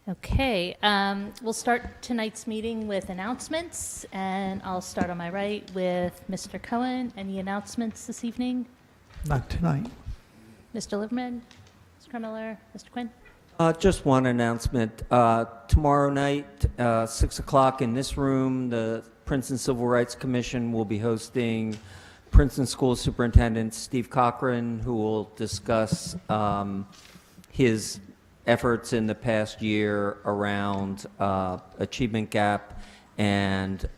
Okay, we'll start tonight's meeting with announcements, and I'll start on my right with Mr. Cohen. Any announcements this evening? Not tonight. Mr. Liverman, Mr. Miller, Mr. Quinn? Just one announcement. Tomorrow night, 6 o'clock in this room, the Princeton Civil Rights Commission will be hosting Princeton School Superintendent Steve Cochran, who will discuss his efforts in the past year around achievement gap and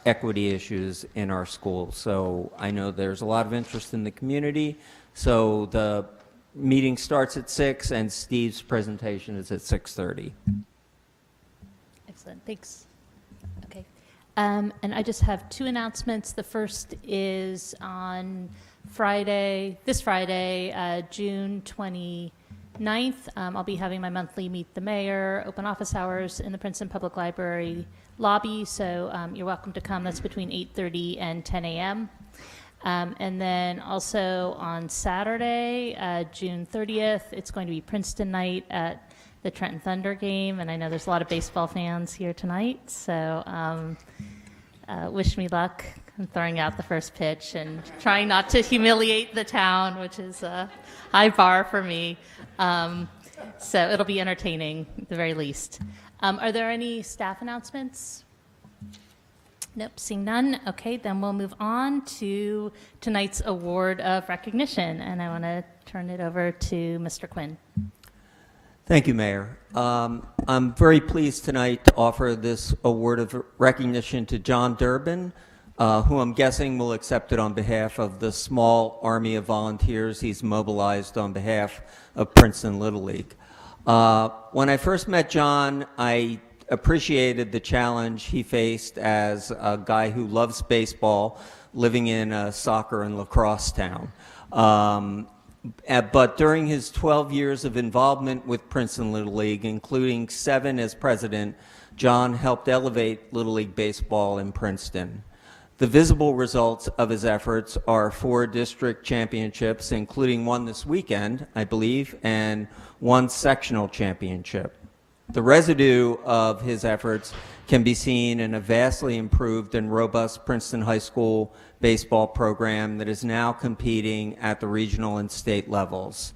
equity issues in our schools. So I know there's a lot of interest in the community. So the meeting starts at 6 and Steve's presentation is at 6:30. Excellent, thanks. Okay, and I just have two announcements. The first is on this Friday, June 29th. I'll be having my monthly Meet the Mayor open office hours in the Princeton Public Library lobby, so you're welcome to come. That's between 8:30 and 10 a.m. And then also on Saturday, June 30th, it's going to be Princeton night at the Trenton Thunder game, and I know there's a lot of baseball fans here tonight, so wish me luck. I'm throwing out the first pitch and trying not to humiliate the town, which is a high bar for me. So it'll be entertaining, at the very least. Are there any staff announcements? Nope, seeing none. Okay, then we'll move on to tonight's award of recognition, and I want to turn it over to Mr. Quinn. Thank you, Mayor. I'm very pleased tonight to offer this award of recognition to John Durbin, who I'm guessing will accept it on behalf of the small army of volunteers he's mobilized on behalf of Princeton Little League. When I first met John, I appreciated the challenge he faced as a guy who loves baseball, living in a soccer and lacrosse town. But during his 12 years of involvement with Princeton Little League, including 7 as president, John helped elevate Little League baseball in Princeton. The visible results of his efforts are 4 district championships, including one this weekend, I believe, and 1 sectional championship. The residue of his efforts can be seen in a vastly improved and robust Princeton High School baseball program that is now competing at the regional and state levels.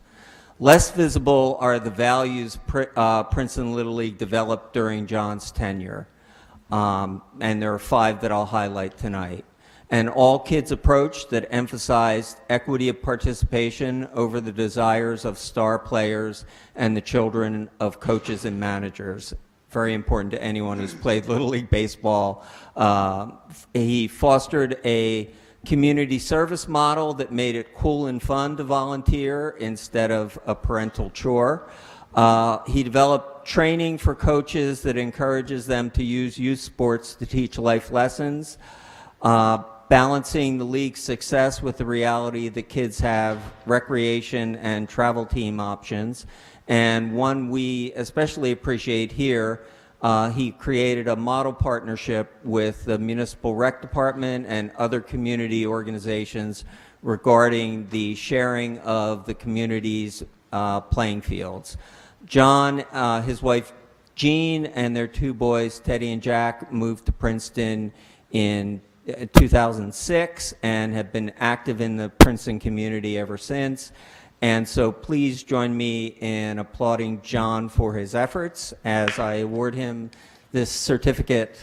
Less visible are the values Princeton Little League developed during John's tenure. And there are 5 that I'll highlight tonight. An all-kids approach that emphasized equity of participation over the desires of star players and the children of coaches and managers. Very important to anyone who's played Little League baseball. He fostered a community service model that made it cool and fun to volunteer instead of a parental chore. He developed training for coaches that encourages them to use youth sports to teach life lessons, balancing the league's success with the reality that kids have recreation and travel team options. And one we especially appreciate here, he created a model partnership with the Municipal Rec Department and other community organizations regarding the sharing of the community's playing fields. John, his wife Jean, and their 2 boys, Teddy and Jack, moved to Princeton in 2006 and have been active in the Princeton community ever since. And so please join me in applauding John for his efforts as I award him this certificate.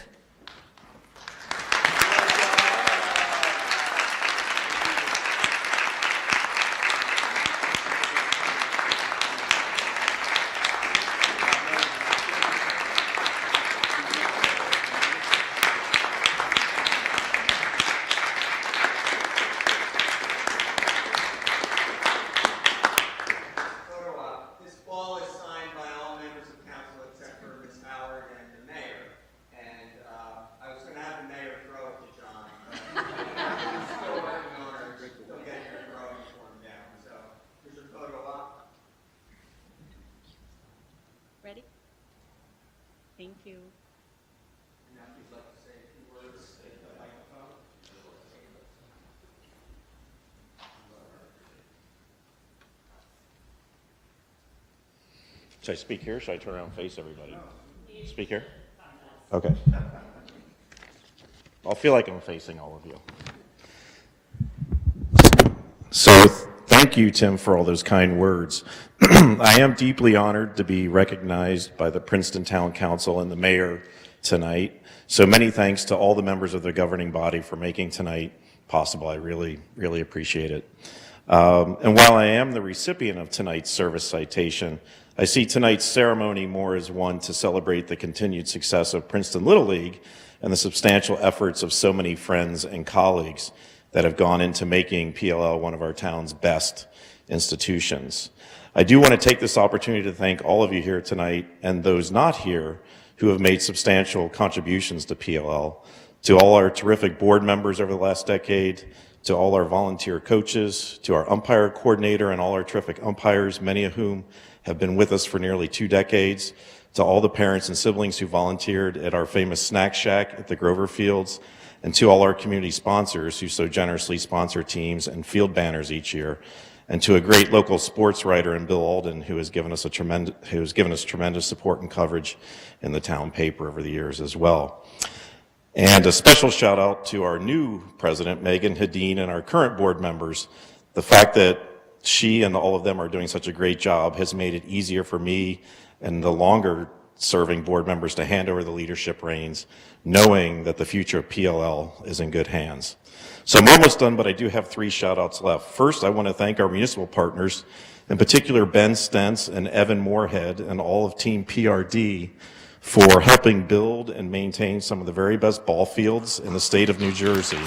Ready? Thank you. Should I speak here? Should I turn around and face everybody? Speak here? Okay. I'll feel like I'm facing all of you. So thank you, Tim, for all those kind words. I am deeply honored to be recognized by the Princeton Town Council and the mayor tonight. So many thanks to all the members of the governing body for making tonight possible. I really, really appreciate it. And while I am the recipient of tonight's service citation, I see tonight's ceremony more as one to celebrate the continued success of Princeton Little League and the substantial efforts of so many friends and colleagues that have gone into making PLL one of our town's best institutions. I do want to take this opportunity to thank all of you here tonight and those not here who have made substantial contributions to PLL, to all our terrific board members over the last decade, to all our volunteer coaches, to our umpire coordinator and all our terrific umpires, many of whom have been with us for nearly 2 decades, to all the parents and siblings who volunteered at our famous snack shack at the Grover Fields, and to all our community sponsors who so generously sponsor teams and field banners each year, and to a great local sports writer in Bill Alden who has given us tremendous support and coverage in the town paper over the years as well. And a special shout out to our new president, Megan Hedin, and our current board members. The fact that she and all of them are doing such a great job has made it easier for me and the longer serving board members to hand over the leadership reins, knowing that the future of PLL is in good hands. So I'm almost done, but I do have 3 shout outs left. First, I want to thank our municipal partners, in particular Ben Stentz and Evan Moorhead and all of Team PRD for helping build and maintain some of the very best ball fields in the state of New Jersey.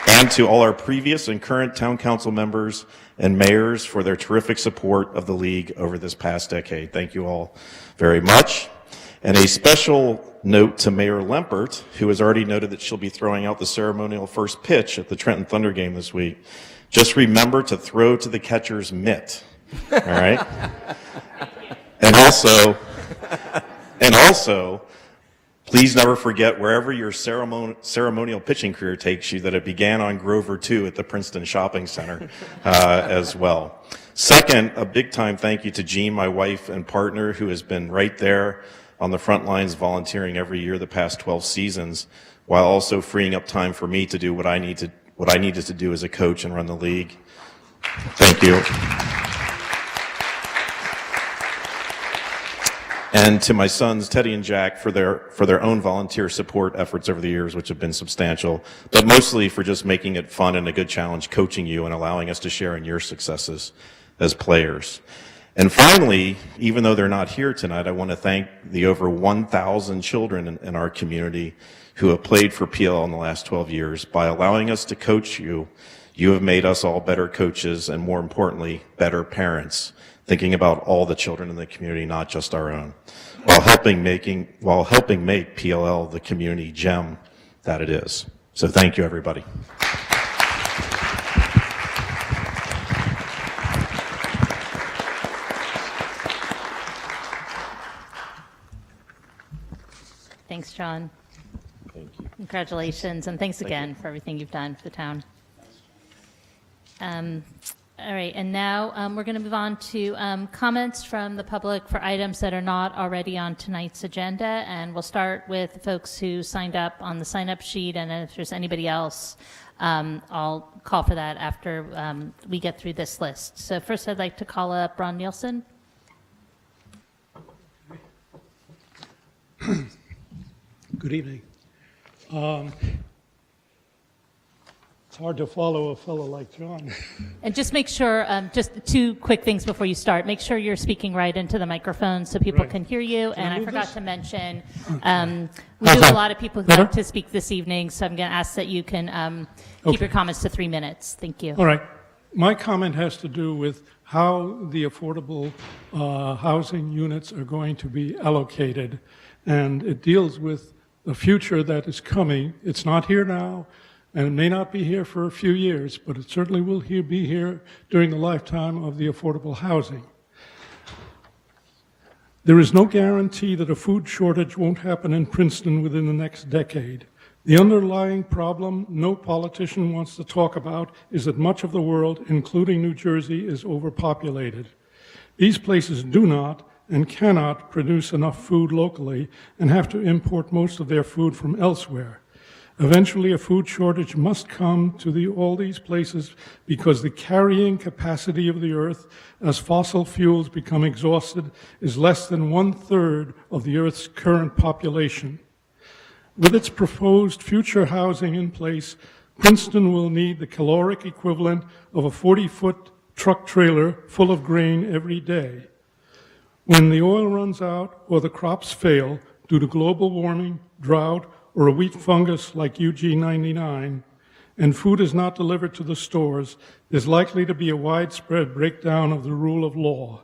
And to all our previous and current town council members and mayors for their terrific support of the league over this past decade. Thank you all very much. And a special note to Mayor Lempert, who has already noted that she'll be throwing out the ceremonial first pitch at the Trenton Thunder game this week. Just remember to throw to the catcher's mitt, all right? And also, please never forget wherever your ceremonial pitching career takes you that it began on Grover 2 at the Princeton Shopping Center as well. Second, a big time thank you to Jean, my wife and partner, who has been right there on the front lines volunteering every year the past 12 seasons, while also freeing up time for me to do what I needed to do as a coach and run the league. Thank you. And to my sons, Teddy and Jack, for their own volunteer support efforts over the years, which have been substantial, but mostly for just making it fun and a good challenge coaching you and allowing us to share in your successes as players. And finally, even though they're not here tonight, I want to thank the over 1,000 children in our community who have played for PLL in the last 12 years. By allowing us to coach you, you have made us all better coaches and, more importantly, better parents, thinking about all the children in the community, not just our own, while helping make PLL the community gem that it is. So thank you, everybody. Thanks, John. Thank you. Congratulations, and thanks again for everything you've done for the town. All right, and now we're going to move on to comments from the public for items that are not already on tonight's agenda, and we'll start with the folks who signed up on the sign-up sheet, and if there's anybody else, I'll call for that after we get through this list. So first I'd like to call up Ron Nielsen. Good evening. It's hard to follow a fellow like John. And just make sure, just 2 quick things before you start. Make sure you're speaking right into the microphone so people Right. can hear you. Can I And I move forgot this? to mention, we do have a lot of people who Better? like to speak this evening, so I'm going to ask that you can keep Okay. your comments to 3 minutes. Thank you. All right. My comment has to do with how the affordable housing units are going to be allocated. And it deals with the future that is coming. It's not here now, and it may not be here for a few years, but it certainly will be here during the lifetime of the affordable housing. There is no guarantee that a food shortage won't happen in Princeton within the next decade, The underlying problem no politician wants to talk about is that much of the world, including New Jersey, is overpopulated. These places do not and cannot produce enough food locally and have to import most of their food from elsewhere. Eventually, a food shortage must come to all these places because the carrying capacity of the earth as fossil fuels become exhausted is less than 1/3 of the earth's current population. With its proposed future housing in place, Princeton will need the caloric equivalent of a 40-foot truck trailer full of grain every day. When the oil runs out or the crops fail due to global warming, drought, or a wheat fungus like UG99, and food is not delivered to the stores, there's likely to be a widespread breakdown of the rule of law.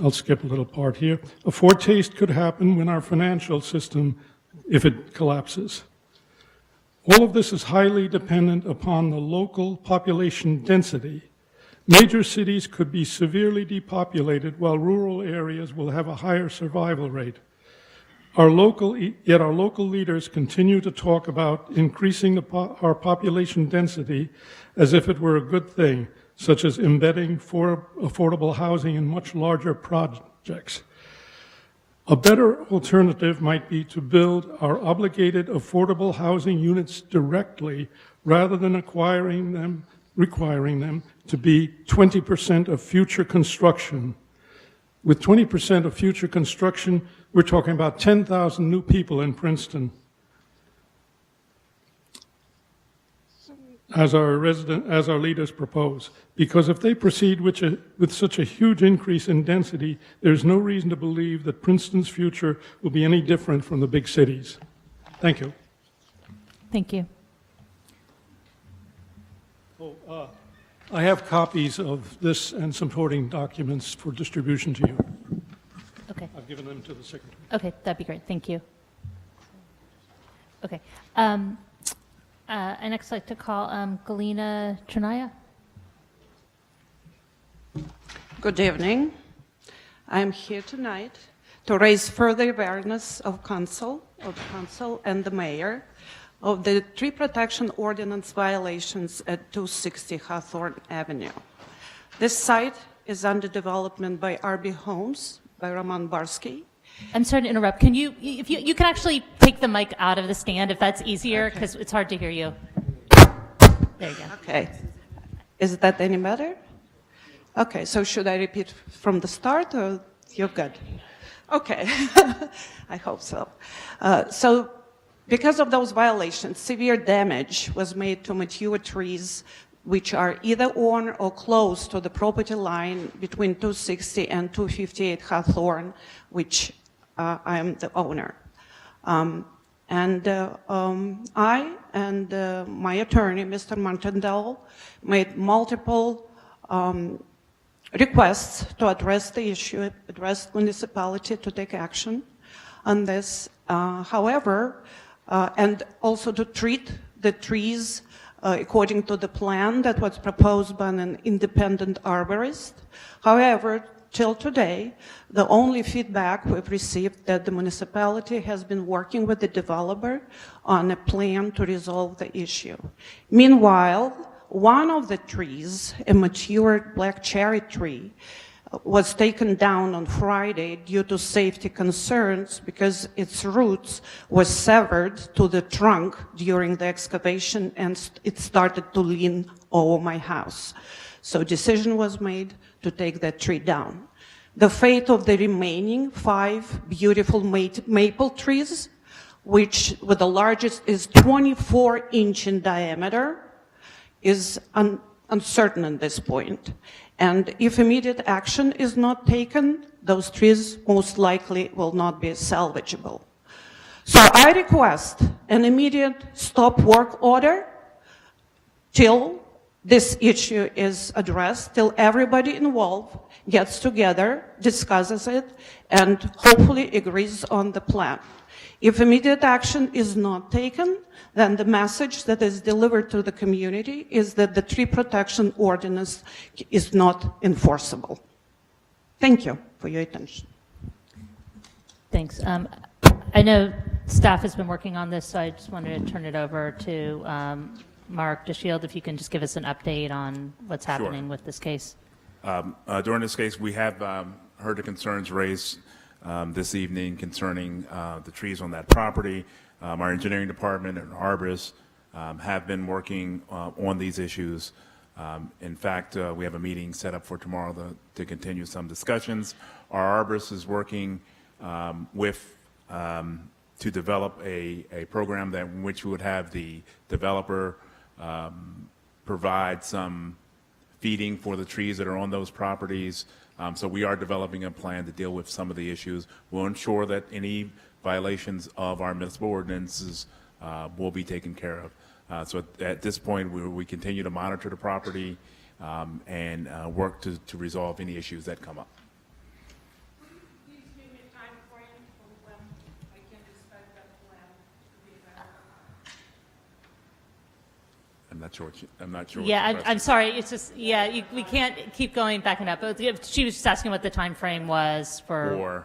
I'll skip a little part here. A foretaste could happen when our financial system, if it collapses. All of this is highly dependent upon the local population density. Major cities could be severely depopulated while rural areas will have a higher survival rate. Yet our local leaders continue to talk about increasing our population density as if it were a good thing, such as embedding affordable housing in much larger projects. A better alternative might be to build our obligated affordable housing units directly rather than requiring them to be 20% of future construction. With 20% of future construction, we're talking about 10,000 new people in Princeton. As our leaders propose. Because if they proceed with such a huge increase in density, there's no reason to believe that Princeton's future will be any different from the big cities. Thank you. Thank you. I have copies of this and supporting documents for distribution to you. Okay. I've given them to the secretary. Okay, that'd be great. Thank you. Okay. I'd next like to call Galina Trinaya. Good evening. I am here tonight to raise further awareness of the council and the mayor of the tree protection ordinance violations at 260 Hawthorne Avenue. This site is under development by RB Homes, by Roman Barsky. I'm sorry to interrupt. Can you, if you can actually take the mic out of the stand if that's easier, because it's hard to hear you. There you go. Okay. Is that any better? Okay, so should I repeat from the start or you're good? Okay, I hope so. Because of those violations, severe damage was made to mature trees which are either on or close to the property line between 260 and 258 Hawthorne, which I am the owner. I and my attorney, Mr. Martindale, made multiple requests to address the issue, address municipality to take action on this. However, and also to treat the trees according to the plan that was proposed by an independent arborist. However, till today, the only feedback we've received that the municipality has been working with the developer on a plan to resolve the issue. Meanwhile, one of the trees, a mature black cherry tree, was taken down on Friday due to safety concerns because its roots were severed to the trunk during the excavation and it started to lean over my house. So decision was made to take that tree down. The fate of the remaining 5 beautiful maple trees, which with the largest is 24-inch in diameter, is uncertain at this point. And if immediate action is not taken, those trees most likely will not be salvageable. So I request an immediate stop work order till this issue is addressed, till everybody involved gets together, discusses it, and hopefully agrees on the plan. If immediate action is not taken, then the message that is delivered to the community is that the tree protection ordinance is not enforceable. Thank you for your attention. Thanks. I know staff has been working on this, so I just wanted to turn it over to Mark DeShield, if you can just give us an update on what's happening with this case. During this case, we have heard the concerns raised this evening concerning the trees on that property. Our engineering department and arborists have been working on these issues. In fact, we have a meeting set up for tomorrow to continue some discussions. Our arborist is working to develop a program that in which we would have the developer provide some feeding for the trees that are on those properties. So we are developing a plan to deal with some of the issues. We'll ensure that any violations of our municipal ordinances will be taken care of. So at this point, we continue to monitor the property and work to resolve any issues that come up. Please give me a time frame for when I can expect that plan to be available. I'm not sure. I'm not sure. Yeah, what the I'm sorry. It's just, we can't keep going back and up. But she was just asking what the time frame was for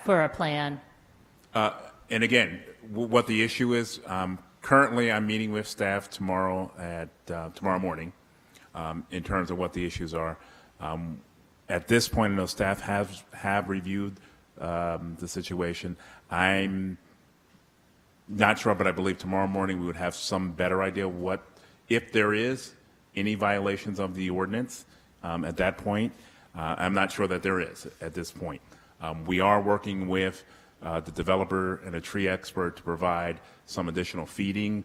a plan. And again, what the issue is, currently I'm meeting with staff tomorrow tomorrow morning in terms of what the issues are. At this point, I know staff have reviewed the situation. I'm not sure, but I believe tomorrow morning we would have some better idea what, if there is any violations of the ordinance at that point. I'm not sure that there is at this point. We are working with the developer and a tree expert to provide some additional feeding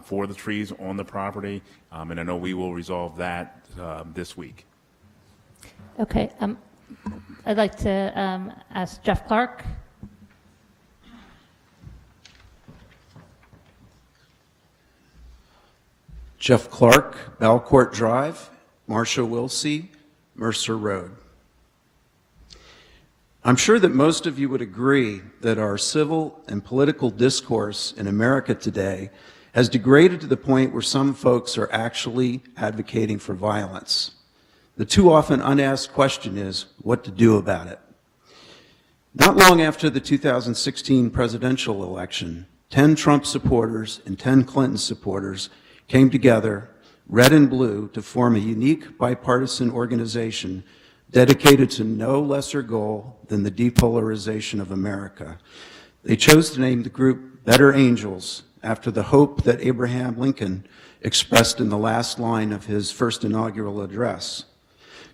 for the trees on the property, and I know we will resolve that this week. Okay. I'd like to ask Jeff Clark. Jeff Clark, Balcourt Drive, Marcia Wilsey, Mercer Road. I'm sure that most of you would agree that our civil and political discourse in America today has degraded to the point where some folks are actually advocating for violence. The too often unasked question is what to do about it. Not long after the 2016 presidential election, 10 Trump supporters and 10 Clinton supporters came together, red and blue, to form a unique bipartisan organization dedicated to no lesser goal than the depolarization of America. They chose to name the group Better Angels after the hope that Abraham Lincoln expressed in the last line of his first inaugural address.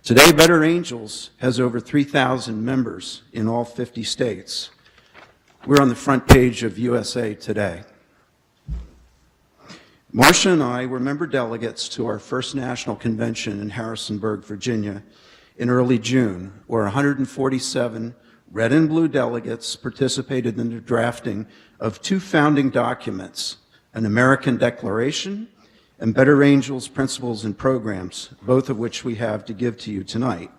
Today, Better Angels has over 3,000 members in all 50 states. We're on the front page of USA Today. Marcia and I were member delegates to our first national convention in Harrisonburg, Virginia, in early June, where 147 red and blue delegates participated in the drafting of two founding documents, an American Declaration and Better Angels Principles and Programs, both of which we have to give to you tonight.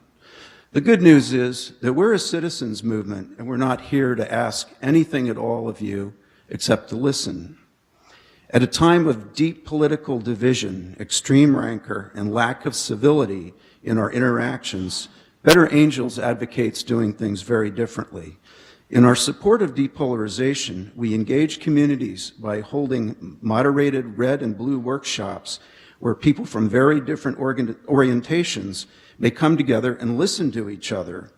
The good news is that we're a citizens movement, and we're not here to ask anything at all of you except to listen. At a time of deep political division, extreme rancor, and lack of civility in our interactions, Better Angels advocates doing things very differently. In our support of depolarization, we engage communities by holding moderated red and blue workshops where people from very different orientations may come together and listen to each other,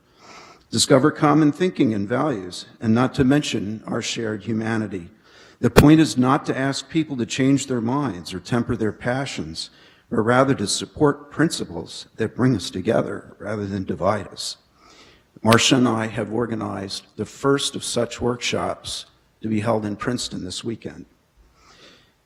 discover common thinking and values, and not to mention our shared humanity. The point is not to ask people to change their minds or temper their passions, but rather to support principles that bring us together rather than divide us. Marcia and I have organized the first of such workshops to be held in Princeton this weekend.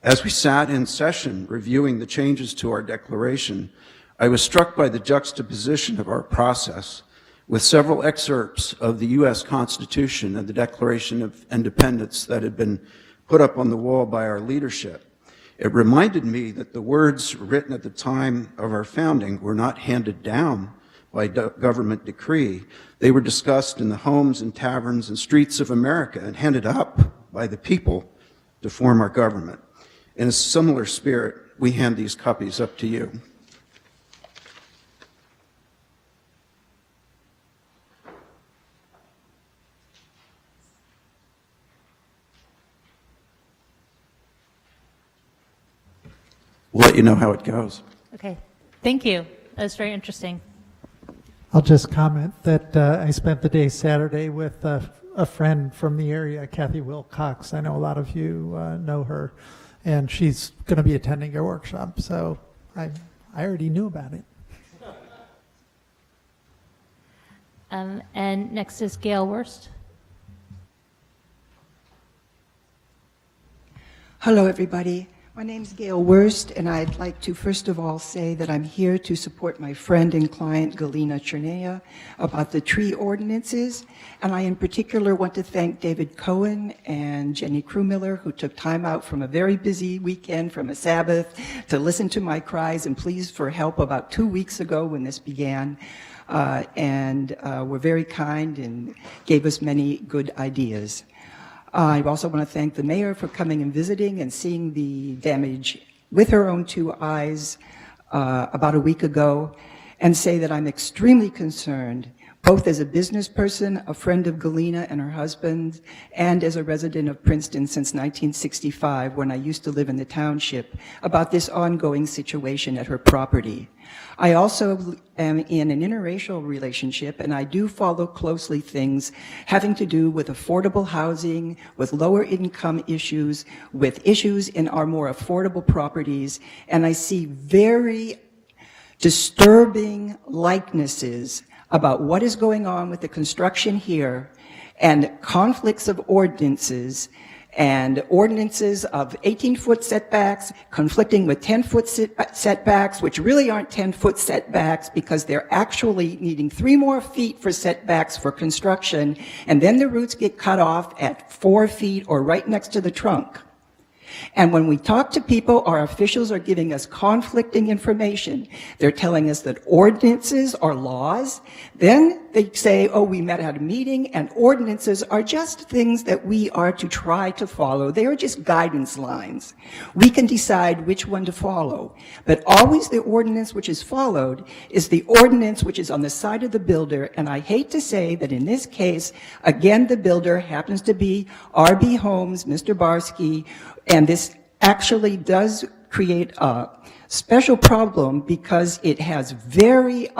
As we sat in session reviewing the changes to our declaration, I was struck by the juxtaposition of our process with several excerpts of the U.S. Constitution and the Declaration of Independence that had been put up on the wall by our leadership. It reminded me that the words written at the time of our founding were not handed down by government decree. They were discussed in the homes and taverns and streets of America and handed up by the people to form our government. In a similar spirit, we hand these copies up to you. We'll let you know how it goes. Okay, thank you. That's very interesting. I'll just comment that I spent the day Saturday with a friend from the area, Kathy Wilcox. I know a lot of you know her, and she's going to be attending your workshop, so I already knew about it. And next is Gail Wurst. Hello, everybody. My name's Gail Wurst, and I'd like to first of all say that I'm here to support my friend and client Galina Chernea about the tree ordinances, and I in particular want to thank David Cohen and Jenny Krumiller, who took time out from a very busy weekend from a Sabbath to listen to my cries and pleas for help about 2 weeks ago when this began, and were very kind and gave us many good ideas. I also want to thank the mayor for coming and visiting and seeing the damage with her own 2 eyes about a week ago, and say that I'm extremely concerned, both as a business person, a friend of Galina and her husband, and as a resident of Princeton since 1965, when I used to live in the township, about this ongoing situation at her property. I also am in an interracial relationship, and I do follow closely things having to do with affordable housing, with lower income issues, with issues in our more affordable properties, and I see very disturbing likenesses about what is going on with the construction here and conflicts of ordinances and ordinances of 18-foot setbacks conflicting with 10-foot setbacks, which really aren't 10-foot setbacks because they're actually needing 3 more feet for setbacks for construction, and then the roots get cut off at 4 feet or right next to the trunk. And when we talk to people, our officials are giving us conflicting information. They're telling us that ordinances are laws. Then they say, oh, we met at a meeting, and ordinances are just things that we are to try to follow. They are just guidance lines. We can decide which one to follow. But always the ordinance which is followed is the ordinance which is on the side of the builder. And I hate to say that in this case, again, the builder happens to be RB Homes, Mr. Barsky, and this actually does create a special problem because it has very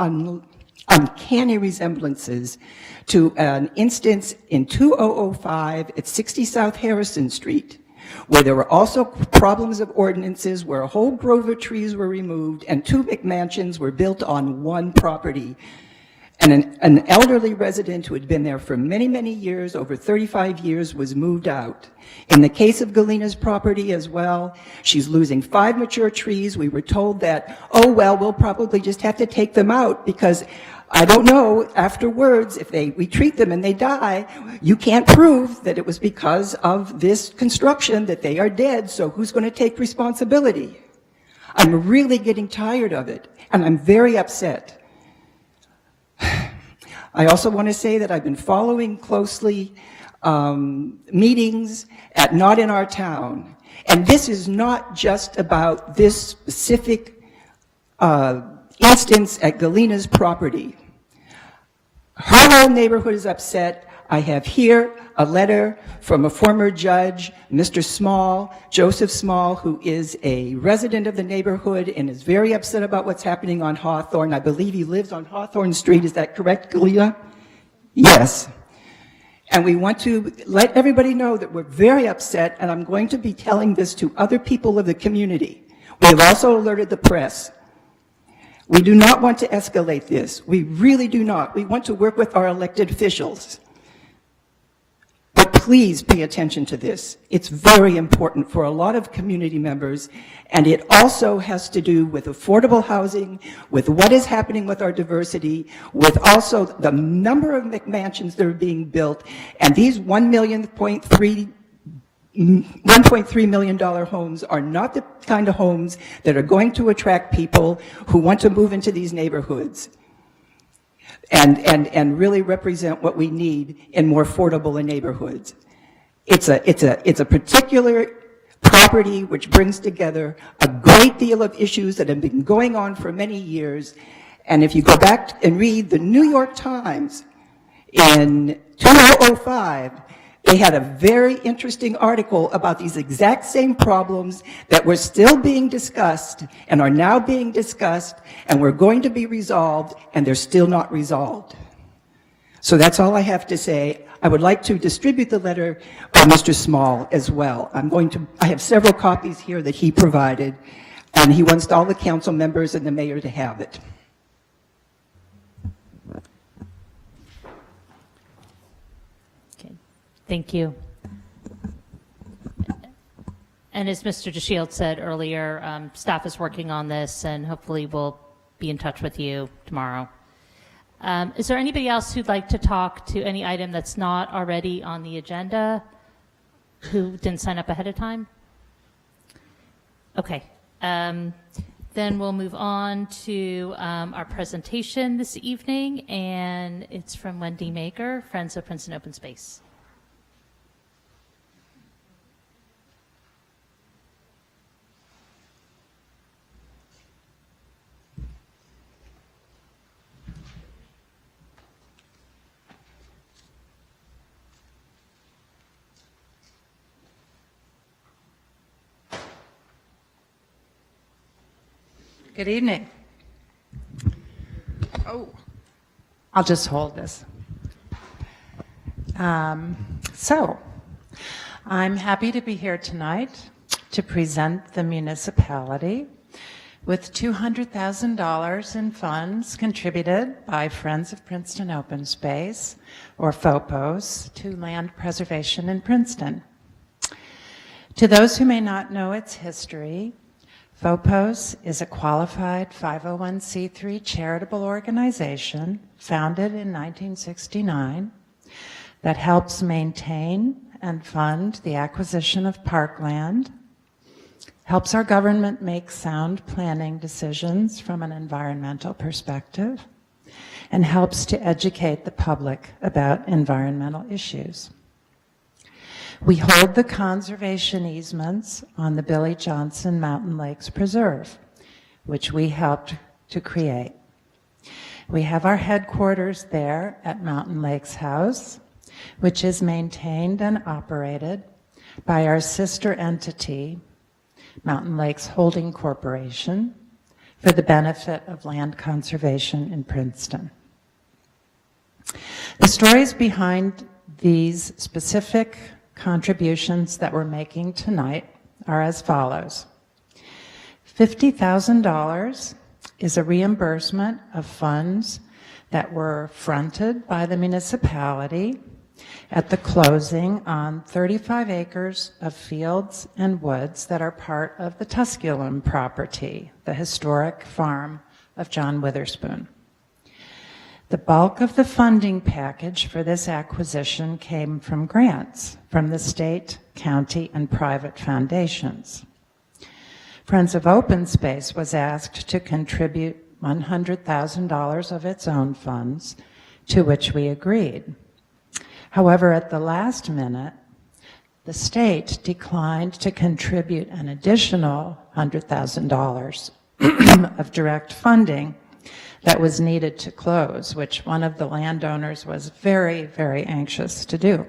uncanny resemblances to an instance in 2005 at 60 South Harrison Street, where there were also problems of ordinances where a whole grove of trees were removed and 2 McMansions were built on one property. And an elderly resident who had been there for many, many years, over 35 years, was moved out. In the case of Galina's property as well, she's losing 5 mature trees. We were told that, oh, well, we'll probably just have to take them out because I don't know, afterwards, if we treat them and they die, you can't prove that it was because of this construction that they are dead, so who's going to take responsibility? I'm really getting tired of it, and I'm very upset. I also want to say that I've been following closely meetings at Not in Our Town. And this is not just about this specific instance at Galina's property. Her whole neighborhood is upset. I have here a letter from a former judge, Mr. Small, Joseph Small, who is a resident of the neighborhood and is very upset about what's happening on Hawthorne. I believe he lives on Hawthorne Street. Is that correct, Galina? Yes. And we want to let everybody know that we're very upset, and I'm going to be telling this to other people of the community. We have also alerted the press. We do not want to escalate this. We really do not. We want to work with our elected officials. But please pay attention to this. It's very important for a lot of community members, and it also has to do with affordable housing, with what is happening with our diversity, with also the number of McMansions that are being built, and these $1.3 million homes are not the kind of homes that are going to attract people who want to move into these neighborhoods and really represent what we need in more affordable neighborhoods. It's a particular property which brings together a great deal of issues that have been going on for many years. And if you go back and read the New York Times in 2005, They had a very interesting article about these exact same problems that were still being discussed and are now being discussed and were going to be resolved, and they're still not resolved. So that's all I have to say. I would like to distribute the letter by Mr. Small as well. I have several copies here that he provided, and he wants all the council members and the mayor to have it. Okay, thank you. And as Mr. DeShield said earlier, staff is working on this, and hopefully we'll be in touch with you tomorrow. Is there anybody else who'd like to talk to any item that's not already on the agenda, who didn't sign up ahead of time? Okay. Then we'll move on to our presentation this evening, and it's from Wendy Maker, Friends of Princeton Open Space. Good evening. Oh, I'll just hold this. So, I'm happy to be here tonight to present the municipality with $200,000 in funds contributed by Friends of Princeton Open Space, or FOPOS, to land preservation in Princeton. To those who may not know its history, FOPOS is a qualified 501c3 charitable organization founded in 1969 that helps maintain and fund the acquisition of parkland, helps our government make sound planning decisions from an environmental perspective, and helps to educate the public about environmental issues. We hold the conservation easements on the Billy Johnson Mountain Lakes Preserve, which we helped to create. We have our headquarters there at Mountain Lakes House, which is maintained and operated by our sister entity, Mountain Lakes Holding Corporation, for the benefit of land conservation in Princeton. The stories behind these specific contributions that we're making tonight are as follows. $50,000 is a reimbursement of funds that were fronted by the municipality at the closing on 35 acres of fields and woods that are part of the Tusculum property, the historic farm of John Witherspoon. The bulk of the funding package for this acquisition came from grants from the state, county, and private foundations. Friends of Open Space was asked to contribute $100,000 of its own funds, to which we agreed. However, at the last minute, the state declined to contribute an additional $100,000 of direct funding that was needed to close, which one of the landowners was very, very anxious to do.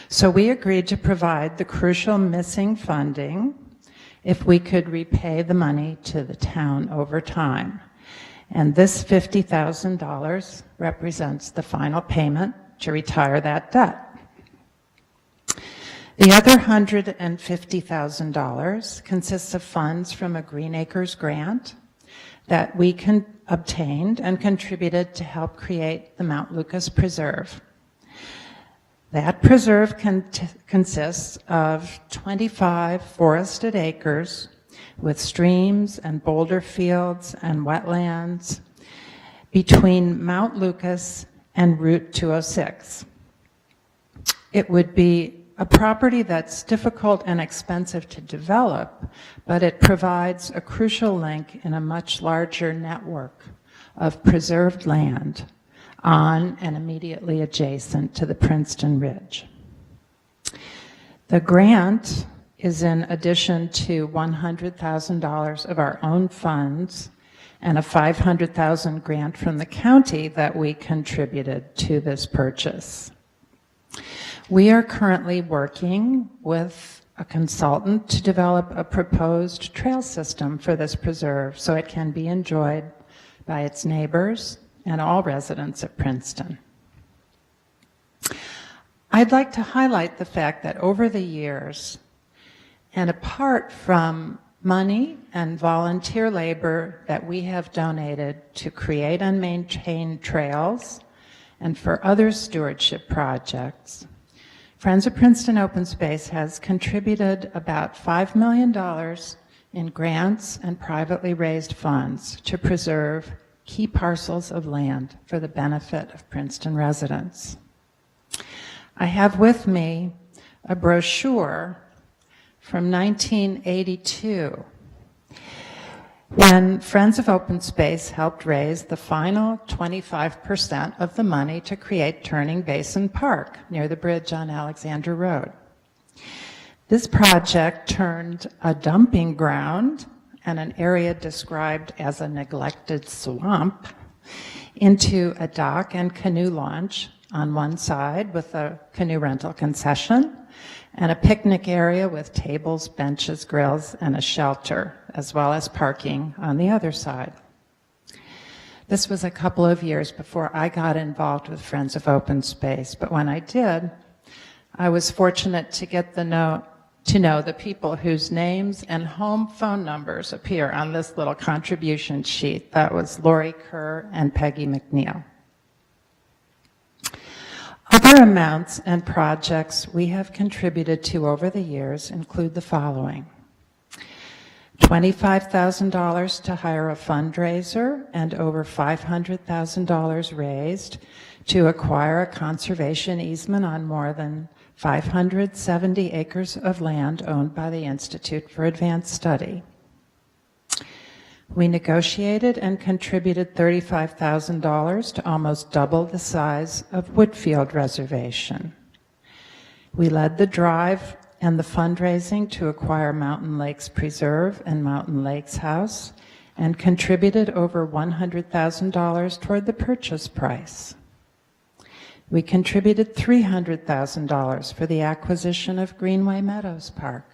So we agreed to provide the crucial missing funding if we could repay the money to the town over time. And this $50,000 represents the final payment to retire that debt. The other $150,000 consists of funds from a Green Acres grant that we obtained and contributed to help create the Mount Lucas Preserve. That preserve consists of 25 forested acres with streams and boulder fields and wetlands between Mount Lucas and Route 206. It would be a property that's difficult and expensive to develop, but it provides a crucial link in a much larger network of preserved land on and immediately adjacent to the Princeton Ridge. The grant is in addition to $100,000 of our own funds and a $500,000 grant from the county that we contributed to this purchase. We are currently working with a consultant to develop a proposed trail system for this preserve so it can be enjoyed by its neighbors and all residents of Princeton. I'd like to highlight the fact that over the years, and apart from money and volunteer labor that we have donated to create and maintain trails and for other stewardship projects, Friends of Princeton Open Space has contributed about $5 million in grants and privately raised funds to preserve key parcels of land for the benefit of Princeton residents. I have with me a brochure from 1982, when Friends of Open Space helped raise the final 25% of the money to create Turning Basin Park near the bridge on Alexander Road. This project turned a dumping ground and an area described as a neglected swamp into a dock and canoe launch on one side with a canoe rental concession, and a picnic area with tables, benches, grills, and a shelter, as well as parking on the other side. This was a couple of years before I got involved with Friends of Open Space, but when I did, I was fortunate to get to know the people whose names and home phone numbers appear on this little contribution sheet. That was Lori Kerr and Peggy McNeil. Other amounts and projects we have contributed to over the years include the following: $25,000 to hire a fundraiser and over $500,000 raised to acquire a conservation easement on more than 570 acres of land owned by the Institute for Advanced Study. We negotiated and contributed $35,000 to almost double the size of Woodfield Reservation. We led the drive and the fundraising to acquire Mountain Lakes Preserve and Mountain Lakes House, and contributed over $100,000 toward the purchase price. We contributed $300,000 for the acquisition of Greenway Meadows Park,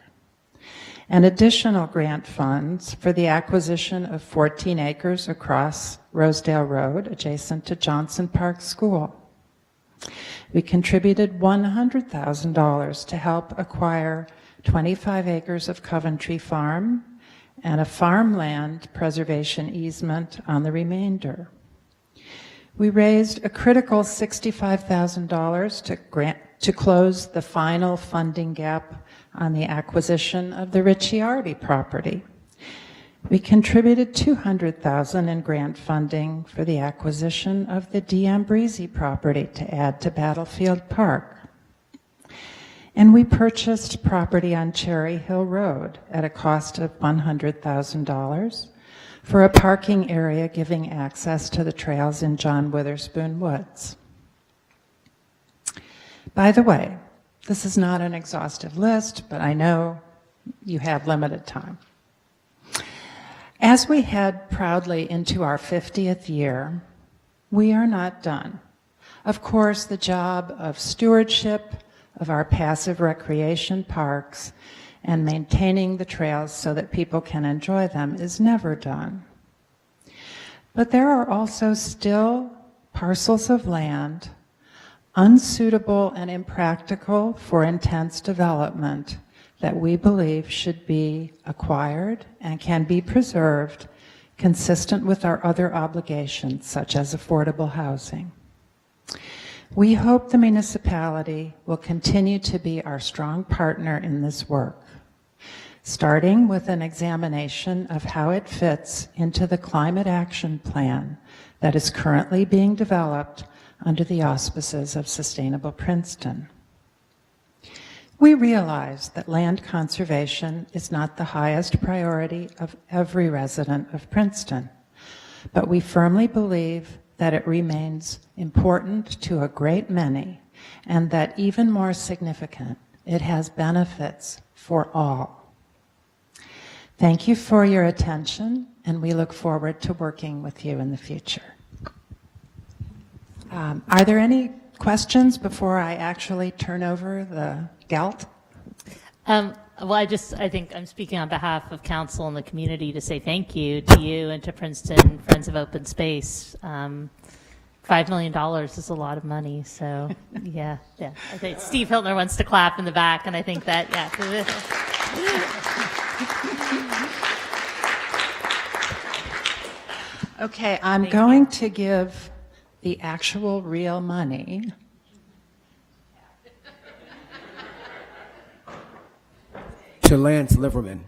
and additional grant funds for the acquisition of 14 acres across Rosedale Road, adjacent to Johnson Park School. We contributed $100,000 to help acquire 25 acres of Coventry Farm and a farmland preservation easement on the remainder. We raised a critical $65,000 to close the final funding gap on the acquisition of the Ricciardi property. We contributed $200,000 in grant funding for the acquisition of the D'Ambrisi property to add to Battlefield Park. And we purchased property on Cherry Hill Road at a cost of $100,000 for a parking area giving access to the trails in John Witherspoon Woods. By the way, this is not an exhaustive list, but I know you have limited time. As we head proudly into our 50th year, we are not done. Of course, the job of stewardship of our passive recreation parks and maintaining the trails so that people can enjoy them is never done. But there are also still parcels of land unsuitable and impractical for intense development that we believe should be acquired and can be preserved consistent with our other obligations, such as affordable housing. We hope the municipality will continue to be our strong partner in this work, starting with an examination of how it fits into the climate action plan that is currently being developed under the auspices of Sustainable Princeton. We realize that land conservation is not the highest priority of every resident of Princeton, but we firmly believe that it remains important to a great many, and that even more significant, it has benefits for all. Thank you for your attention, and we look forward to working with you in the future. Are there any questions before I actually turn over the gelt? Well, I think I'm speaking on behalf of council and the community to say thank you to you and to Princeton Friends of Open Space. $5 million is a lot of money, so yeah. I think Steve Hiltner wants to clap in the back, and I think that, yeah. Okay, I'm going to give the actual real money. To Lance Liverman.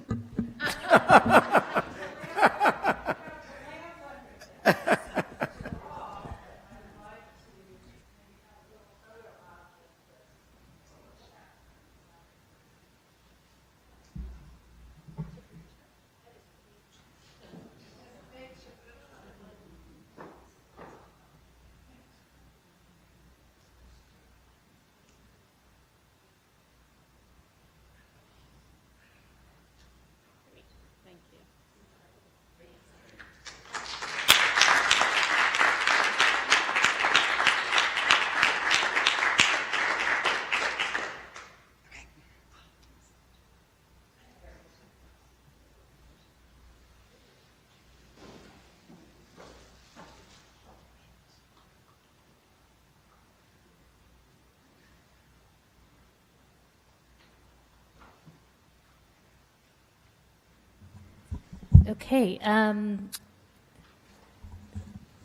Okay.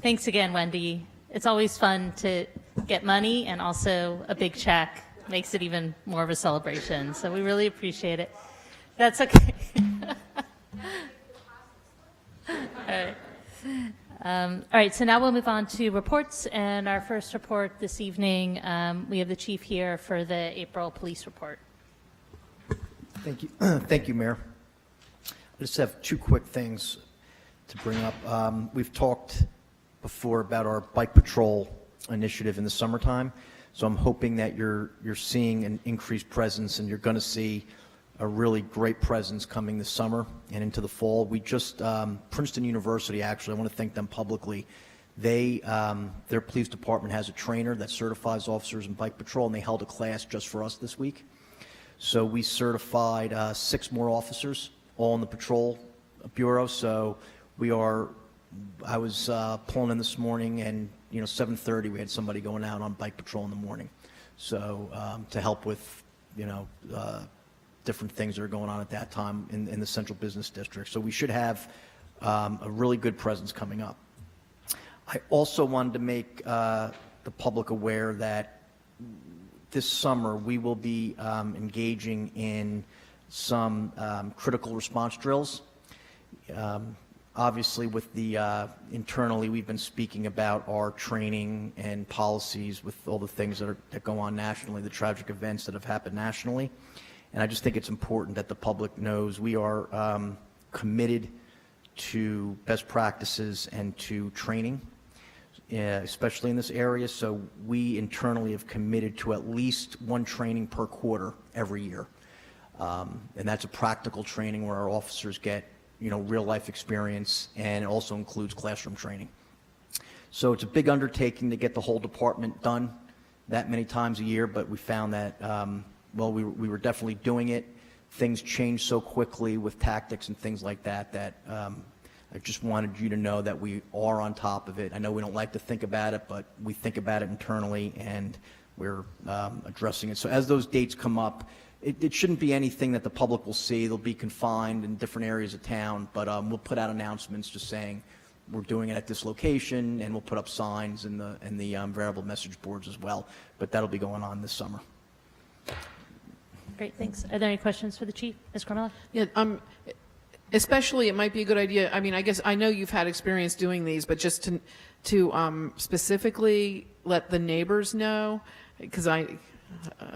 Thanks again, Wendy. It's always fun to get money, and also a big check makes it even more of a celebration. So we really appreciate it. That's okay. All right, so now we'll move on to reports. And our first report this evening, we have the chief here for the April police report. Thank you. Thank you, Mayor. I just have two quick things to bring up. We've talked before about our bike patrol initiative in the summertime, so I'm hoping that you're seeing an increased presence, and you're going to see a really great presence coming this summer and into the fall. We just Princeton University, actually, I want to thank them publicly. Their police department has a trainer that certifies officers in bike patrol, and they held a class just for us this week. So we certified 6 more officers, all in the patrol bureau. So I was pulling in this morning, and 7:30 we had somebody going out on bike patrol in the morning. So to help with different things that are going on at that time in the central business district. So we should have a really good presence coming up. I also wanted to make the public aware that this summer we will be engaging in some critical response drills. Obviously, with the internally, we've been speaking about our training and policies with all the things that go on nationally, the tragic events that have happened nationally. And I just think it's important that the public knows we are committed to best practices and to training, especially in this area. So we internally have committed to at least 1 training per quarter every year. And that's a practical training where our officers get real life experience, and it also includes classroom training. So it's a big undertaking to get the whole department done that many times a year, but we found that, we were definitely doing it. Things change so quickly with tactics and things like that I just wanted you to know that we are on top of it. I know we don't like to think about it, but we think about it internally, and we're addressing it. So as those dates come up, it shouldn't be anything that the public will see. They'll be confined in different areas of town, but we'll put out announcements just saying we're doing it at this location, and we'll put up signs in the variable message boards as well. But that'll be going on this summer. Great, thanks. Are there any questions for the chief? Ms. Carmella? Yeah, especially it might be a good idea. I mean, I guess I know you've had experience doing these, but just to specifically let the neighbors know, because a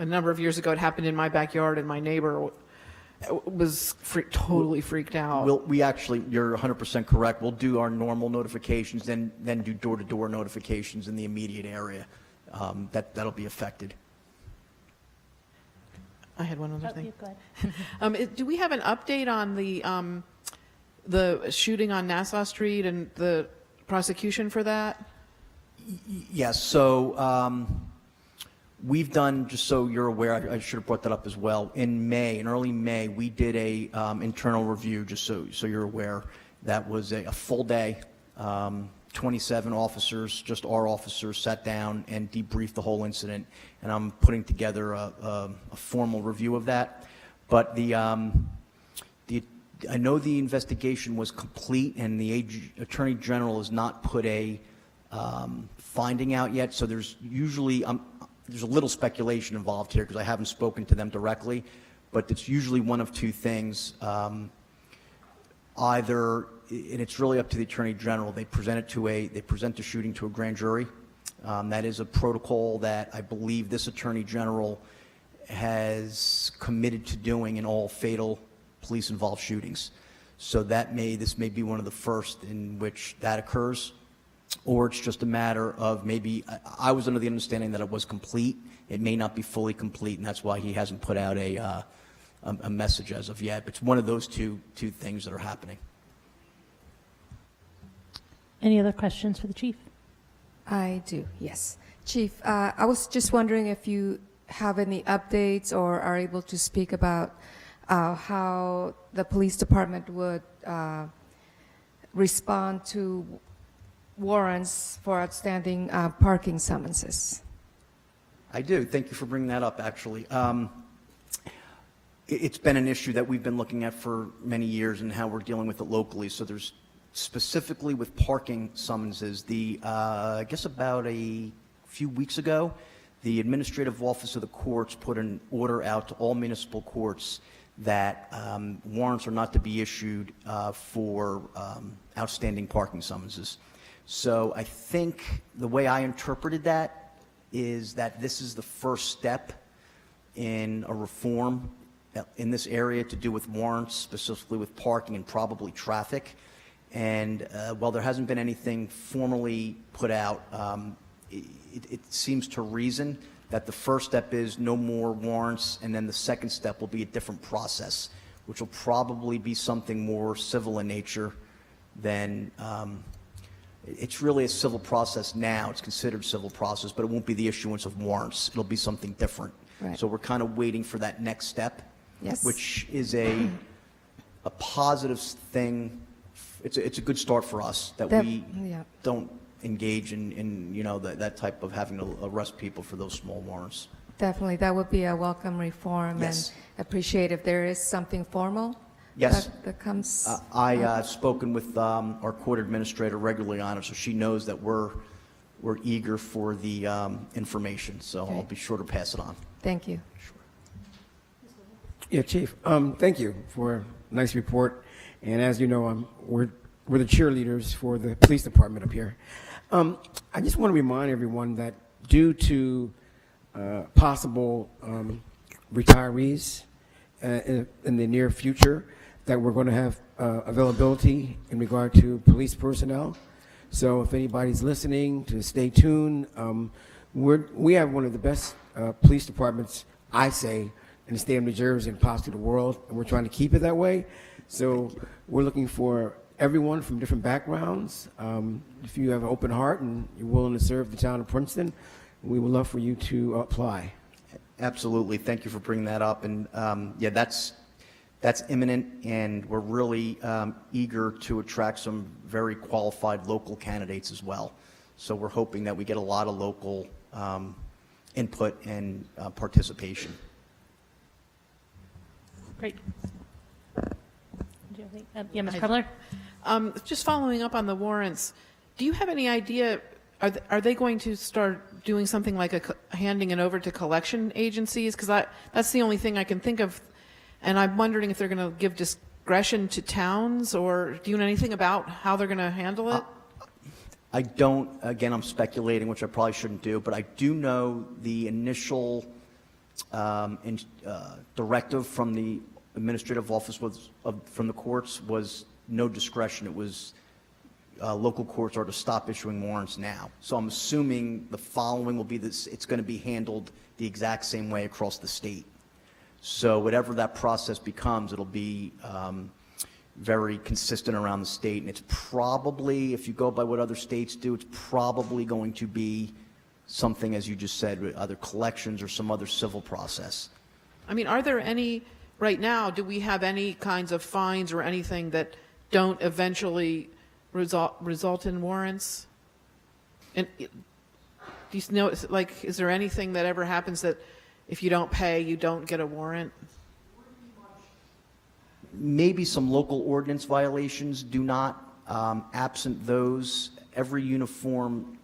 number of years ago it happened in my backyard, and my neighbor was totally freaked out. We actually, you're 100% correct. We'll do our normal notifications, then do door-to-door notifications in the immediate area that'll be affected. I had one other thing. You go ahead. Do we have an update on the shooting on Nassau Street and the prosecution for that? Yes. So we've done, just so you're aware, I should have brought that up as well. In early May, we did a internal review, just so you're aware. That was a full day. 27 officers, just our officers, sat down and debriefed the whole incident. And I'm putting together a formal review of that. But I know the investigation was complete, and the Attorney General has not put a finding out yet. So there's usually there's a little speculation involved here because I haven't spoken to them directly, but it's usually one of two things. Either, and it's really up to the Attorney General, they present the shooting to a grand jury. That is a protocol that I believe this Attorney General has committed to doing in all fatal police-involved shootings. So this may be one of the first in which that occurs, or it's just a matter of maybe, I was under the understanding that it was complete. It may not be fully complete, and that's why he hasn't put out a message as of yet. But it's one of those two things that are happening. Any other questions for the chief? I do, yes. Chief, I was just wondering if you have any updates or are able to speak about how the police department would respond to warrants for outstanding parking summonses. I do. Thank you for bringing that up, actually. It's been an issue that we've been looking at for many years and how we're dealing with it locally. So there's specifically with parking summonses, I guess about a few weeks ago, the Administrative Office of the Courts put an order out to all municipal courts that warrants are not to be issued for outstanding parking summonses. So I think the way I interpreted that is that this is the first step in a reform in this area to do with warrants, specifically with parking and probably traffic. And while there hasn't been anything formally put out, it seems to reason that the first step is no more warrants, and then the second step will be a different process, which will probably be something more civil in nature than it's really a civil process now. It's considered civil process, but it won't be the issuance of warrants. It'll be something different. Right. So we're kind of waiting for that next step, Yes. which is a positive thing. It's a good start for us that we yeah. don't engage in that type of having to arrest people for those small warrants. Definitely, that would be a welcome reform. Yes. And appreciate if there is something formal. Yes. That comes. I've spoken with our court administrator regularly on it, so she knows that we're eager for the information. So Okay. I'll be sure to pass it on. Thank you. Yeah, Chief. Thank you for a nice report. And as you know, we're the cheerleaders for the police department up here. I just want to remind everyone that due to possible retirees in the near future, that we're going to have availability in regard to police personnel. So if anybody's listening, to stay tuned. We have one of the best police departments, I say, in the state of New Jersey and possibly the world, and we're trying to keep it that way. So we're looking for everyone from different backgrounds. If you have an open heart and you're willing to serve the town of Princeton, we would love for you to apply. Absolutely. Thank you for bringing that up. And yeah, that's imminent, and we're really eager to attract some very qualified local candidates as well. So we're hoping that we get a lot of local input and participation. Great. Yeah, Ms. Kremler? Just following up on the warrants, do you have any idea, are they going to start doing something like handing it over to collection agencies? Because that's the only thing I can think of, and I'm wondering if they're going to give discretion to towns, or do you know anything about how they're going to handle it? I don't. Again, I'm speculating, which I probably shouldn't do, but I do know the initial directive from the administrative office from the courts was no discretion. It was local courts are to stop issuing warrants now. So I'm assuming the following will be this: it's going to be handled the exact same way across the state. So whatever that process becomes, it'll be very consistent around the state. And it's probably, if you go by what other states do, it's probably going to be something, as you just said, with other collections or some other civil process. I mean, are there any, right now, do we have any kinds of fines or anything that don't eventually result in warrants? And do you know, like, is there anything that ever happens that if you don't pay, you don't get a warrant? Maybe some local ordinance violations do not. Absent those, every uniform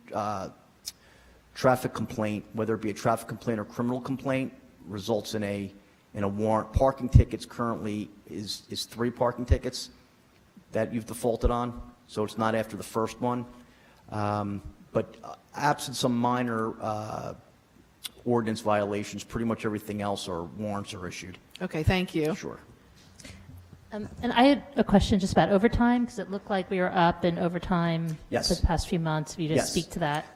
traffic complaint, whether it be a traffic complaint or criminal complaint, results in a warrant. Parking tickets currently is 3 parking tickets that you've defaulted on, so it's not after the first one. But absent some minor ordinance violations, pretty much everything else or warrants are issued. Okay, thank you. Sure. And I had a question just about overtime, because it looked like we were up in overtime Yes. for the past few months. If you just Yes. speak to that.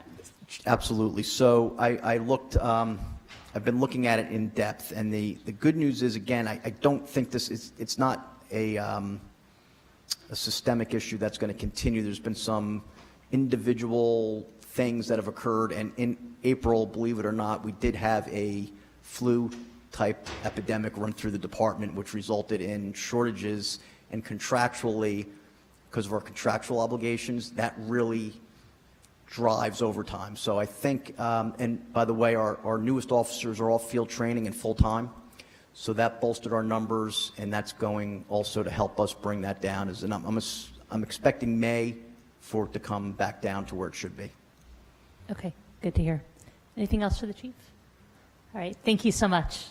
Absolutely. So I looked, I've been looking at it in depth, and the good news is, again, I don't think it's not a systemic issue that's going to continue. There's been some individual things that have occurred, and in April, believe it or not, we did have a flu-type epidemic run through the department, which resulted in shortages, and contractually, because of our contractual obligations, that really drives overtime. So I think, and by the way, our newest officers are all field training and full-time, so that bolstered our numbers, and that's going also to help us bring that down. I'm expecting May for it to come back down to where it should be. Okay, good to hear. Anything else for the chief? All right, thank you so much.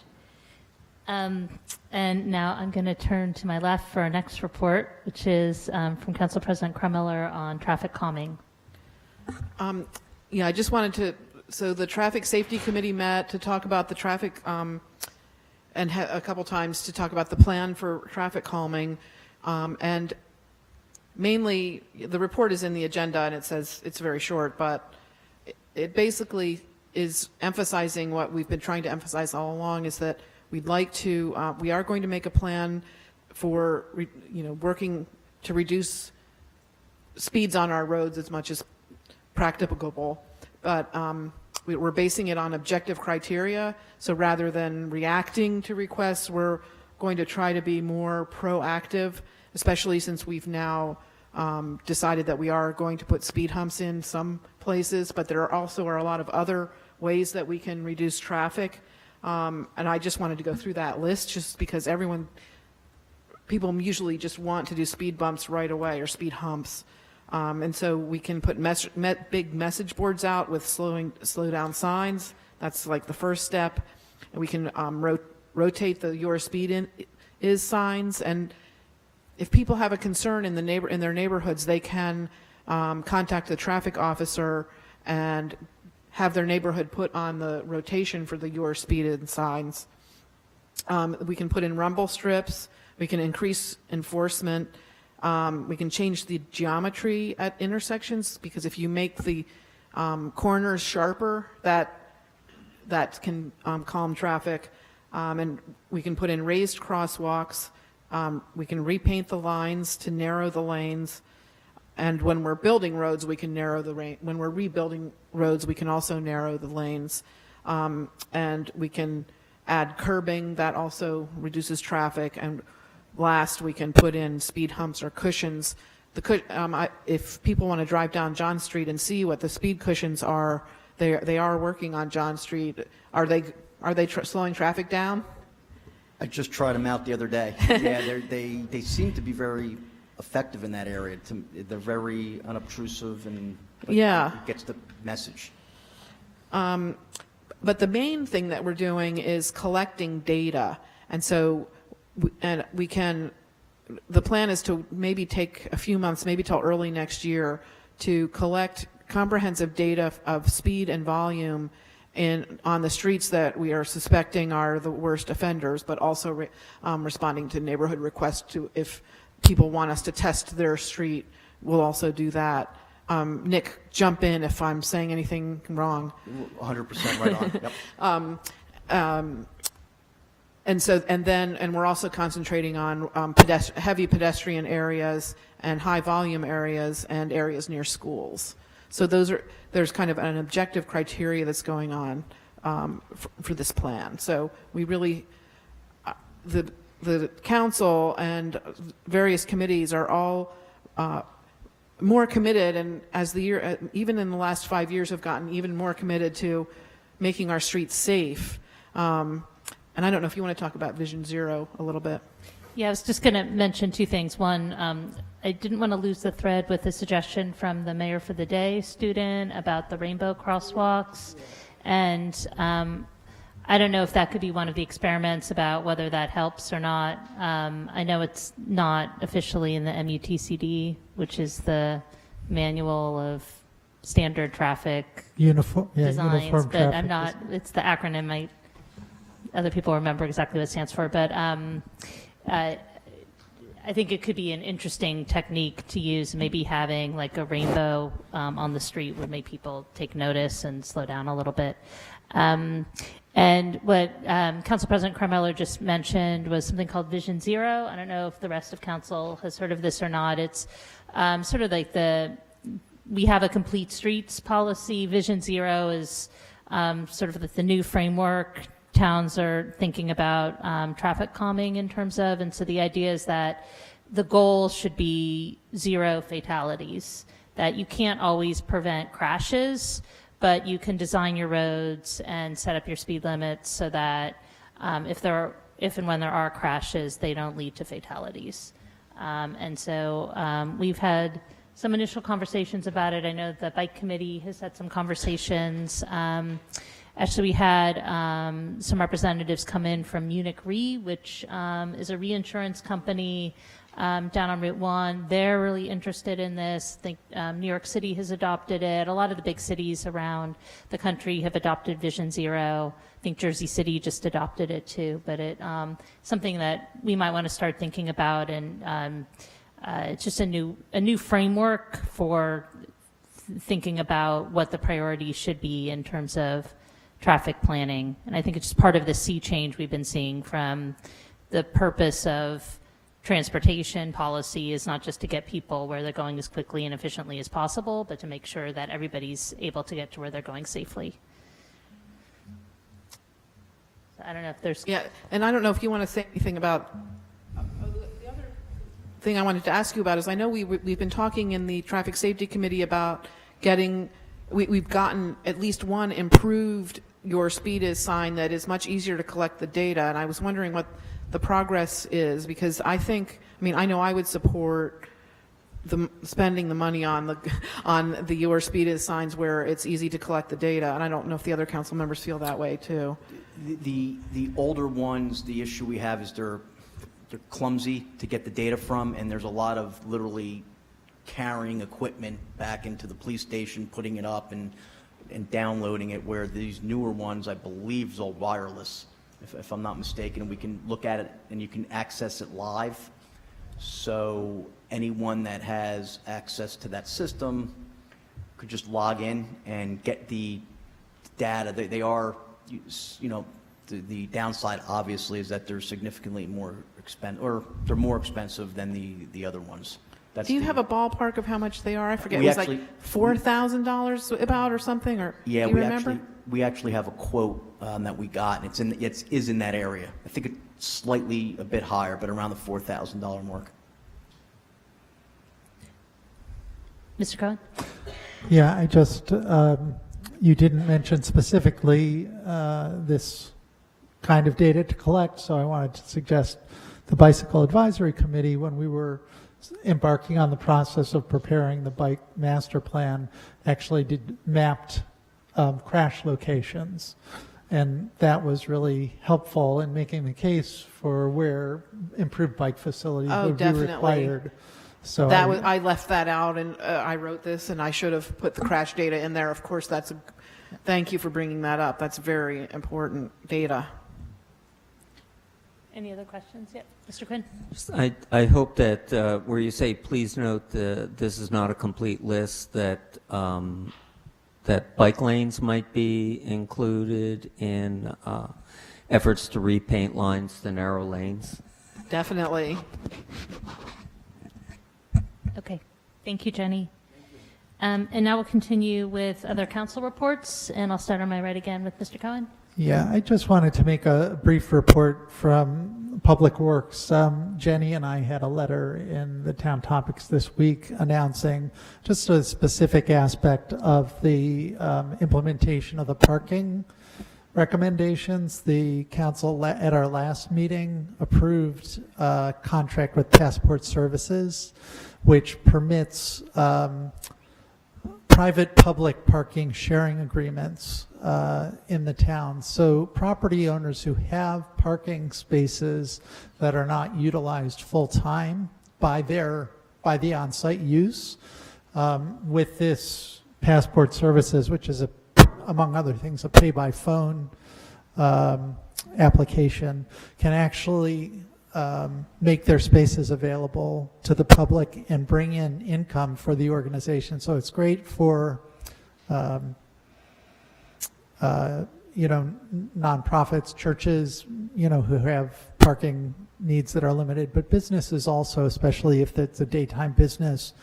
And now I'm going to turn to my left for our next report, which is from Council President Krumiller on traffic calming. Yeah, I just wanted to, so the Traffic Safety Committee met to talk about the traffic, and a couple times to talk about the plan for traffic calming. And mainly, the report is in the agenda, and it says it's very short, but it basically is emphasizing what we've been trying to emphasize all along, is that we'd like to, we are going to make a plan for, working to reduce speeds on our roads as much as practicable, but we're basing it on objective criteria. So rather than reacting to requests, we're going to try to be more proactive, especially since we've now decided that we are going to put speed humps in some places, but there also are a lot of other ways that we can reduce traffic. And I just wanted to go through that list just because people usually just want to do speed bumps right away or speed humps. And so we can put big message boards out with slow down signs. That's like the first step. And we can rotate the your speed is signs. And if people have a concern in their neighborhoods, they can contact the traffic officer and have their neighborhood put on the rotation for the your speed in signs. We can put in rumble strips. We can increase enforcement. We can change the geometry at intersections, because if you make the corners sharper, that can calm traffic. And we can put in raised crosswalks. We can repaint the lines to narrow the lanes. And when we're building roads, we can narrow the lane. When we're rebuilding roads, we can also narrow the lanes. And we can add curbing that also reduces traffic. And last, we can put in speed humps or cushions. If people want to drive down John Street and see what the speed cushions are, they are working on John Street. Are they slowing traffic down? I just tried them out the other day. Yeah, they seem to be very effective in that area. They're very unobtrusive and yeah, it gets the message. But the main thing that we're doing is collecting data, and so the plan is to maybe take a few months, maybe till early next year, to collect comprehensive data of speed and volume on the streets that we are suspecting are the worst offenders, but also responding to neighborhood requests if people want us to test their street, we'll also do that. Nick, jump in if I'm saying anything wrong. 100% right on. Yep. And we're also concentrating on heavy pedestrian areas and high volume areas and areas near schools. So there's kind of an objective criteria that's going on for this plan. So we really, the council and various committees are all more committed, and as the year, even in the last 5 years, have gotten even more committed to making our streets safe. And I don't know if you want to talk about Vision Zero a little bit. Yeah, I was just going to mention two things. One, I didn't want to lose the thread with the suggestion from the Mayor for the Day student about the rainbow crosswalks. And I don't know if that could be one of the experiments about whether that helps or not. I know it's not officially in the MUTCD, which is the manual of standard traffic Uniform designs, but traffic I'm not, it's the acronym. Other people remember exactly what it stands for, but I think it could be an interesting technique to use. Maybe having like a rainbow on the street would make people take notice and slow down a little bit. And what Council President Carmelo just mentioned was something called Vision Zero. I don't know if the rest of council has heard of this or not. It's sort of like we have a complete streets policy. Vision Zero is sort of the new framework towns are thinking about traffic calming in terms of, and so the idea is that the goal should be zero fatalities, that you can't always prevent crashes, but you can design your roads and set up your speed limits so that if and when there are crashes, they don't lead to fatalities. And so we've had some initial conversations about it. I know the bike committee has had some conversations. Actually, we had some representatives come in from Munich Re, which is a reinsurance company down on Route 1. They're really interested in this. I think New York City has adopted it. A lot of the big cities around the country have adopted Vision Zero. I think Jersey City just adopted it too, but it's something that we might want to start thinking about, and it's just a new framework for thinking about what the priorities should be in terms of traffic planning. And I think it's just part of the sea change we've been seeing from the purpose of transportation policy is not just to get people where they're going as quickly and efficiently as possible, but to make sure that everybody's able to get to where they're going safely. So I don't know if there's... Yeah, and I don't know if you want to say anything about... the other thing I wanted to ask you about is I know we've been talking in the Traffic Safety Committee about getting... We've gotten at least one improved Your Speed Is sign that is much easier to collect the data, and I was wondering what the progress is, because I know I would support spending the money on the Your Speed Is signs where it's easy to collect the data, and I don't know if the other council members feel that way too. The older ones, the issue we have is they're clumsy to get the data from, and there's a lot of literally carrying equipment back into the police station, putting it up and downloading it, where these newer ones, I believe, is all wireless, if I'm not mistaken. We can look at it and you can access it live. So anyone that has access to that system could just log in and get the data. They are, the downside obviously is that they're significantly more they're more expensive than the other ones. Do you have a ballpark of how much they are? I forget. We It was actually- like $4,000 about or something, or Yeah, do you remember? we actually have a quote that we got, and it is in that area. I think it's slightly a bit higher, but around the $4,000 mark. Mr. Cohen? Yeah, I just, you didn't mention specifically this kind of data to collect, so I wanted to suggest the Bicycle Advisory Committee, when we were embarking on the process of preparing the bike master plan, actually mapped crash locations. And that was really helpful in making the case for where improved bike facilities would be required. So I left that out, and I wrote this, and I should have put the crash data in there. Of course, thank you for bringing that up. That's very important data. Any other questions? Yeah, Mr. Quinn? I hope that where you say, please note this is not a complete list, that that bike lanes might be included in efforts to repaint lines to narrow lanes. Definitely. Okay. Thank you, Jenny. And now we'll continue with other council reports, and I'll start on my right again with Mr. Cohen. Yeah, I just wanted to make a brief report from Public Works. Jenny and I had a letter in the Town Topics this week announcing just a specific aspect of the implementation of the parking recommendations. The council at our last meeting approved a contract with Passport Services, which permits private-public parking sharing agreements in the town. So property owners who have parking spaces that are not utilized full-time by the on-site use, with this Passport Services, which is among other things, a pay-by-phone application, can actually make their spaces available to the public and bring in income for the organization. So it's great for, nonprofits, churches, who have parking needs that are limited, but businesses also, especially if it's a daytime business,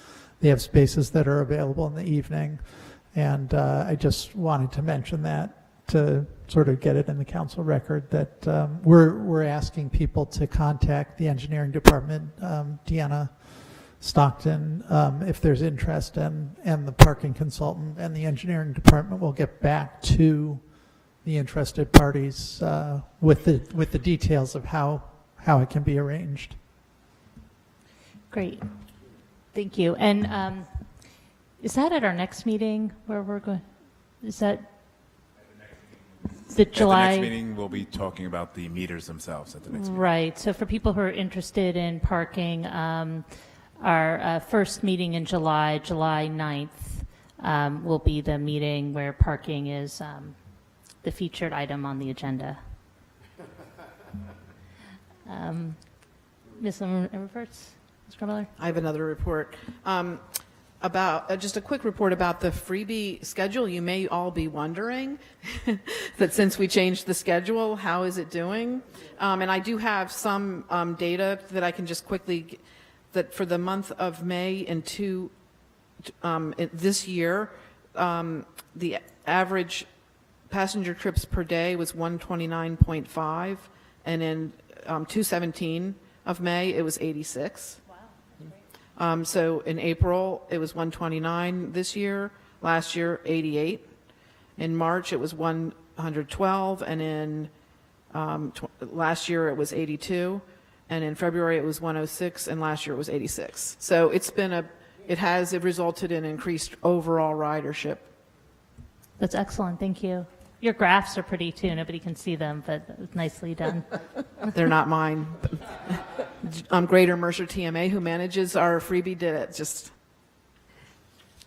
they have spaces that are available in the evening. And I just wanted to mention that to sort of get it in the council record that we're asking people to contact the engineering department, Deanna Stockton, if there's interest, and the parking consultant and the engineering department will get back to the interested parties with the details of how it can be arranged. Great. Thank you. And is that at our next meeting where we're going? Is that the July? At the next meeting, we'll be talking about the meters themselves at the next meeting. Right. So for people who are interested in parking, our first meeting in July, July 9th, will be the meeting where parking is the featured item on the agenda. Ms. Everforth? Mr. Miller? I have another report. About just a quick report about the freebie schedule. You may all be wondering that since we changed the schedule, how is it doing? And I do have some data that I can just quickly, that for the month of May and this year, the average passenger trips per day was 129.5, and in 2/17 of May, it was 86. So in April, it was 129 this year. Last year, 88. In March, it was 112. And in last year, it was 82. And in February, it was 106. And last year, it was 86. So it has resulted in increased overall ridership. That's excellent. Thank you. Your graphs are pretty too. Nobody can see them, but that was nicely done. They're not mine. Greater Mercer TMA, who manages our freebie, did it. Just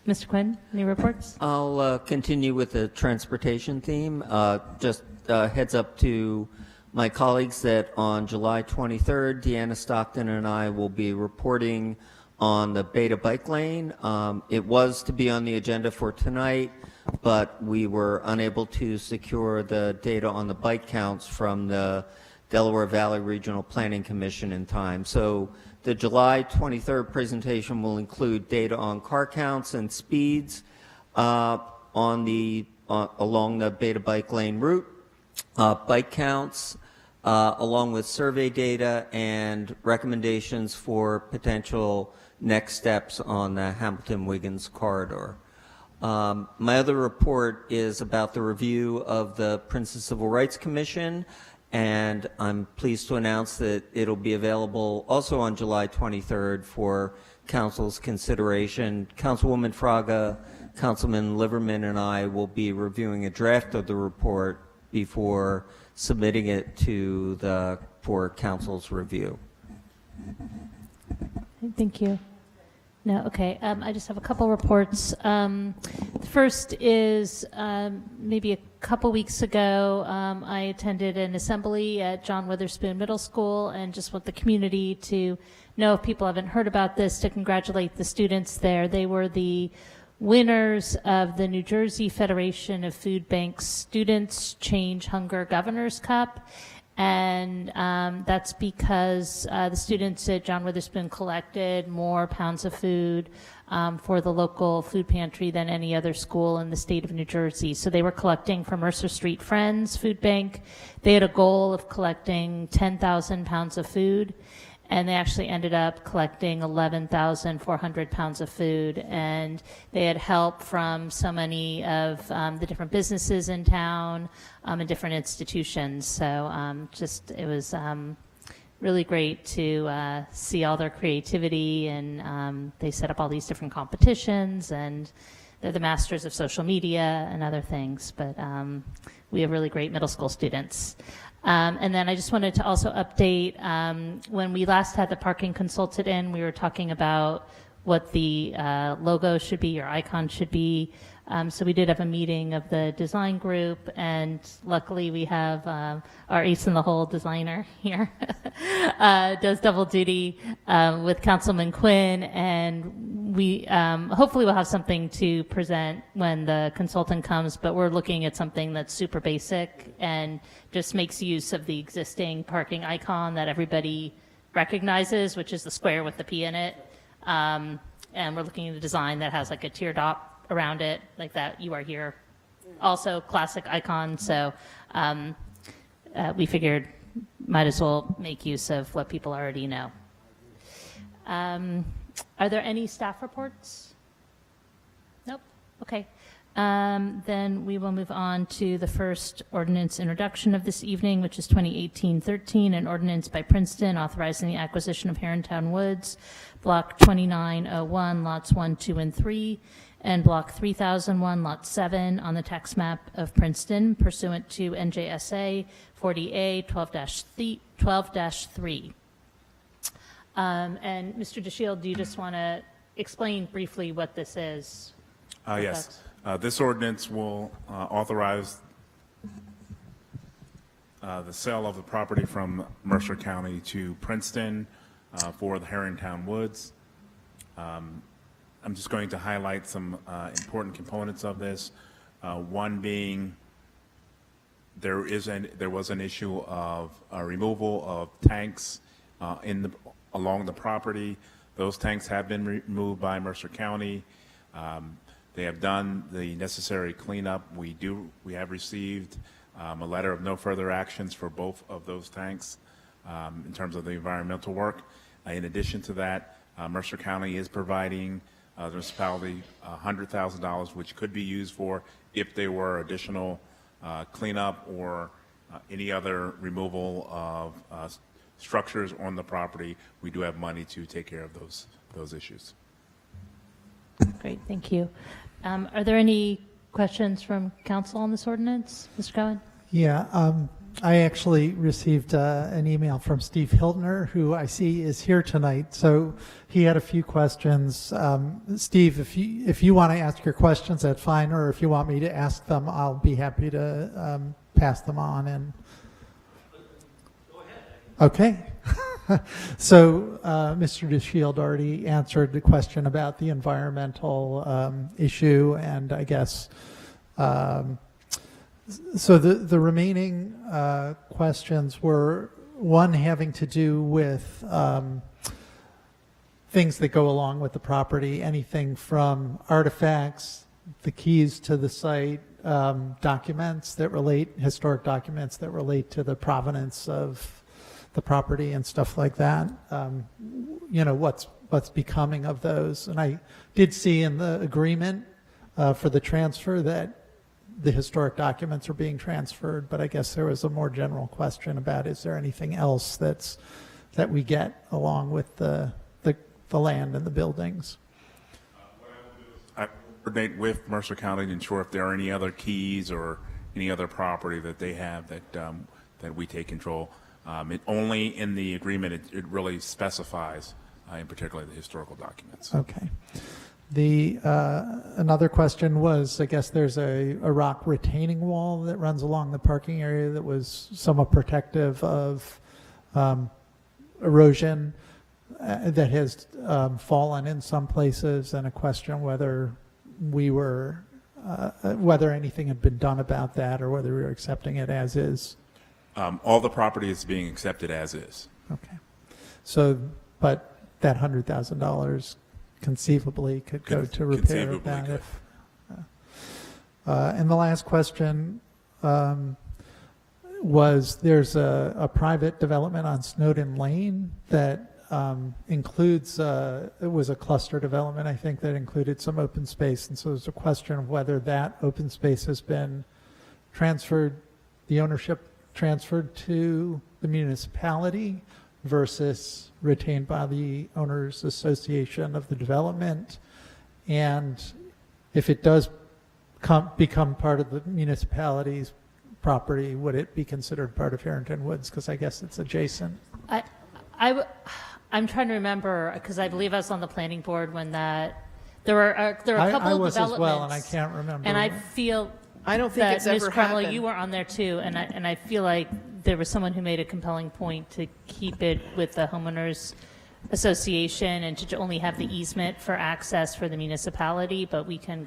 Mr. Quinn, any reports? I'll continue with the transportation theme. Just heads up to my colleagues that on July 23rd, Deanna Stockton and I will be reporting on the Beta Bike Lane. It was to be on the agenda for tonight, but we were unable to secure the data on the bike counts from the Delaware Valley Regional Planning Commission in time. So the July 23rd presentation will include data on car counts and speeds along the Beta Bike Lane route, bike counts, along with survey data and recommendations for potential next steps on the Hamilton-Wiggins corridor. My other report is about the review of the Princeton Civil Rights Commission, and I'm pleased to announce that it'll be available also on July 23rd for Council's consideration. Councilwoman Fraga, Councilman Liverman, and I will be reviewing a draft of the report before submitting it for Council's review. Thank you. No, okay. I just have a couple reports. The first is maybe a couple weeks ago, I attended an assembly at John Witherspoon Middle School, and just want the community to know, if people haven't heard about this, to congratulate the students there. They were the winners of the New Jersey Federation of Food Banks Students Change Hunger Governors Cup. And that's because the students at John Witherspoon collected more pounds of food for the local food pantry than any other school in the state of New Jersey. So they were collecting from Mercer Street Friends Food Bank. They had a goal of collecting 10,000 pounds of food, and they actually ended up collecting 11,400 pounds of food. And they had help from so many of the different businesses in town and different institutions. So it was really great to see all their creativity, and they set up all these different competitions, and they're the masters of social media and other things. But we have really great middle school students. And then I just wanted to also update, when we last had the parking consultant in, we were talking about what the logo should be, or icon should be. So we did have a meeting of the design group, and luckily we have our ace in the hole designer here, does double duty with Councilman Quinn, and we hopefully we'll have something to present when the consultant comes, but we're looking at something that's super basic and just makes use of the existing parking icon that everybody recognizes, which is the square with the P in it. And we're looking at a design that has like a teardrop around it, like that "You Are Here," also classic icon. So we figured might as well make use of what people already know. Are there any staff reports? Nope. Okay. Then we will move on to the first ordinance introduction of this evening, which is 2018-13, an ordinance by Princeton authorizing the acquisition of Herringtown Woods, Block 2901, Lots 1, 2, and 3, and Block 3001, Lot 7 on the tax map of Princeton pursuant to NJSA 40A 12-3. And Mr. DeShield, do you just want to explain briefly what this is? Yes. This ordinance will authorize the sale of the property from Mercer County to Princeton for the Herringtown Woods. I'm just going to highlight some important components of this. One being there was an issue of removal of tanks along the property. Those tanks have been removed by Mercer County. They have done the necessary cleanup. We have received a letter of no further actions for both of those tanks in terms of the environmental work. In addition to that, Mercer County is providing the municipality $100,000, which could be used for if there were additional cleanup or any other removal of structures on the property. We do have money to take care of those issues. Great, thank you. Are there any questions from council on this ordinance? Mr. Cohen? Yeah, I actually received an email from Steve Hiltner, who I see is here tonight. So he had a few questions. Steve, if you want to ask your questions, that's fine. Or if you want me to ask them, I'll be happy to pass them on. And go ahead. Okay. So Mr. DeShield already answered the question about the environmental issue, and I guess so the remaining questions were one having to do with things that go along with the property, anything from artifacts, the keys to the site, documents that relate, historic documents that relate to the provenance of the property and stuff like that. You know, what's becoming of those. And I did see in the agreement for the transfer that the historic documents are being transferred, but I guess there was a more general question about, is there anything else that we get along with the land and the buildings? I coordinate with Mercer County to ensure if there are any other keys or any other property that they have that we take control. It only in the agreement, it really specifies, in particular, the historical documents. Okay. Another question was, I guess there's a rock retaining wall that runs along the parking area that was somewhat protective of erosion that has fallen in some places, and a question whether whether anything had been done about that or whether we were accepting it as is. All the property is being accepted as is. Okay. So, but that $100,000 conceivably could go to repair Conceivably that could. if. And the last question was there's a private development on Snowden Lane that includes, it was a cluster development, I think, that included some open space. And so there's a question of whether that open space has been transferred, the ownership transferred to the municipality versus retained by the owners association of the development. And if it does become part of the municipality's property, would it be considered part of Harrington Woods? Because I guess it's adjacent. I'm trying to remember, because I believe I was on the planning board when there were a couple I of was developments. as well, and I can't remember. And I feel I don't think that it's Ms. ever Cromwell, happened. you were on there too, and I feel like there was someone who made a compelling point to keep it with the homeowners association and to only have the easement for access for the municipality, but we can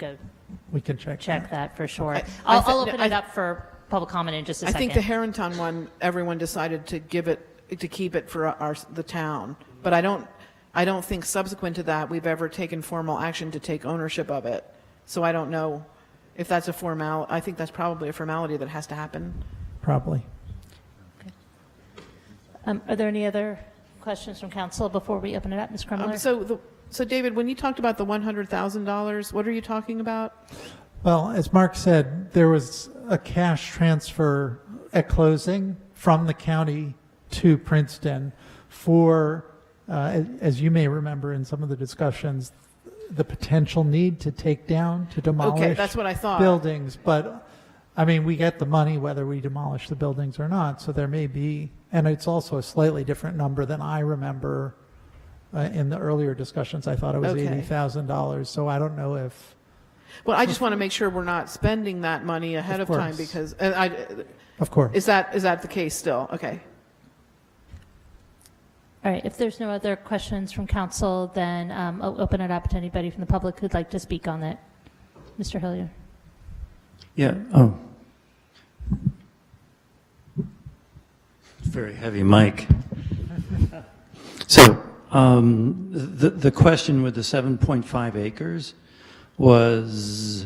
check that for sure. I'll open it up for public comment in just a I second. think the Harrington one, everyone decided to keep it for the town. But I don't think subsequent to that we've ever taken formal action to take ownership of it. So I don't know if that's a formality. I think that's probably a formality that has to happen. Probably. Are there any other questions from council before we open it up, Ms. Krumler? So David, when you talked about the $100,000, what are you talking about? Well, as Mark said, there was a cash transfer at closing from the county to Princeton for, as you may remember in some of the discussions, the potential need to take down, to demolish Okay, that's what I thought. buildings. But, I mean, we get the money whether we demolish the buildings or not, so there may be, and it's also a slightly different number than I remember in the earlier discussions. I thought it was Okay. $80,000, so I don't know if... Well, I just want to make sure we're not spending that money ahead of time course. because Of course. Is that the case still? Okay. All right, if there's no other questions from council, then I'll open it up to anybody from the public who'd like to speak on it. Mr. Hillier. Yeah. Oh. It's a very heavy mic. So the question with the 7.5 acres was,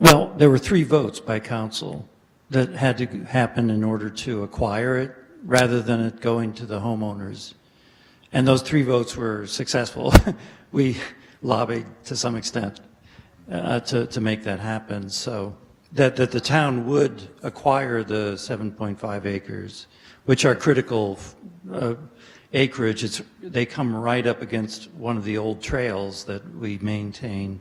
well, there were 3 votes by council that had to happen in order to acquire it rather than it going to the homeowners. And those 3 votes were successful. We lobbied to some extent to make that happen. So that the town would acquire the 7.5 acres, which are critical acreage. They come right up against one of the old trails that we maintain.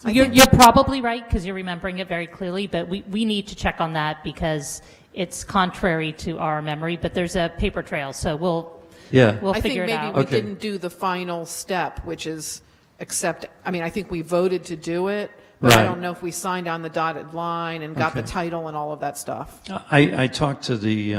You're probably right because you're remembering it very clearly, but we need to check on that because it's contrary to our memory, but there's a paper trail, so we'll figure it out. I think maybe we didn't do the final step, which is accept. I mean, I think we voted to do it, but I don't know if we signed on the dotted line and got the title and all of that stuff. I talked to the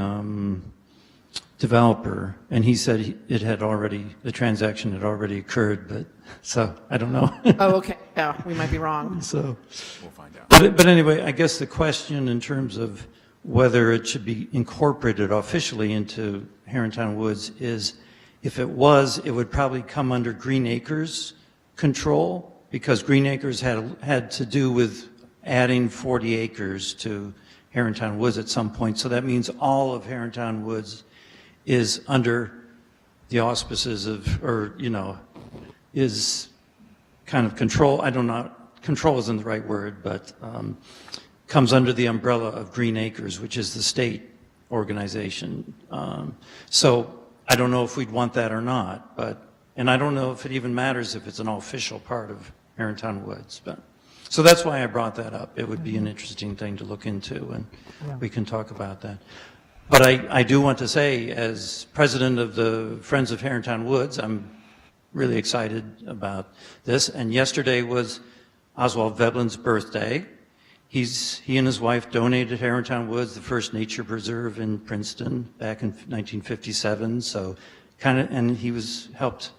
developer, and he said the transaction had already occurred, but so I don't know. Oh, okay. Yeah, we might be wrong. So We'll find out. But anyway, I guess the question in terms of whether it should be incorporated officially into Harrington Woods is, if it was, it would probably come under Green Acres control, because Green Acres had to do with adding 40 acres to Harrington Woods at some point. So that means all of Harrington Woods is under the auspices of, or, is kind of control. I don't know, control isn't the right word, but comes under the umbrella of Green Acres, which is the state organization. So I don't know if we'd want that or not, and I don't know if it even matters if it's an official part of Harrington Woods. So that's why I brought that up. It would be an interesting thing to look into, and we can talk about that. But I do want to say, as president of the Friends of Harrington Woods, I'm really excited about this. And yesterday was Oswald Veblen's birthday. He and his wife donated Harrington Woods, the first nature preserve in Princeton, back in 1957. So and he helped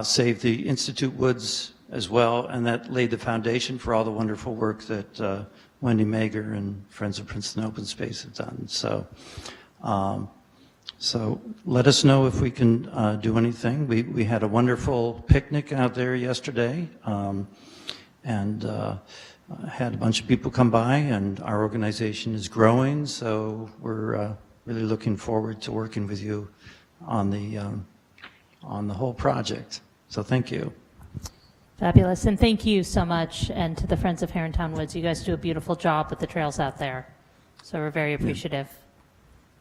save the Institute Woods as well, and that laid the foundation for all the wonderful work that Wendy Mager and Friends of Princeton Open Space have done. So let us know if we can do anything. We had a wonderful picnic out there yesterday, and had a bunch of people come by, and our organization is growing, so we're really looking forward to working with you on the whole project. So thank you. Fabulous, and thank you so much, and to the Friends of Harrontown Woods. You guys do a beautiful job with the trails out there, so we're very appreciative.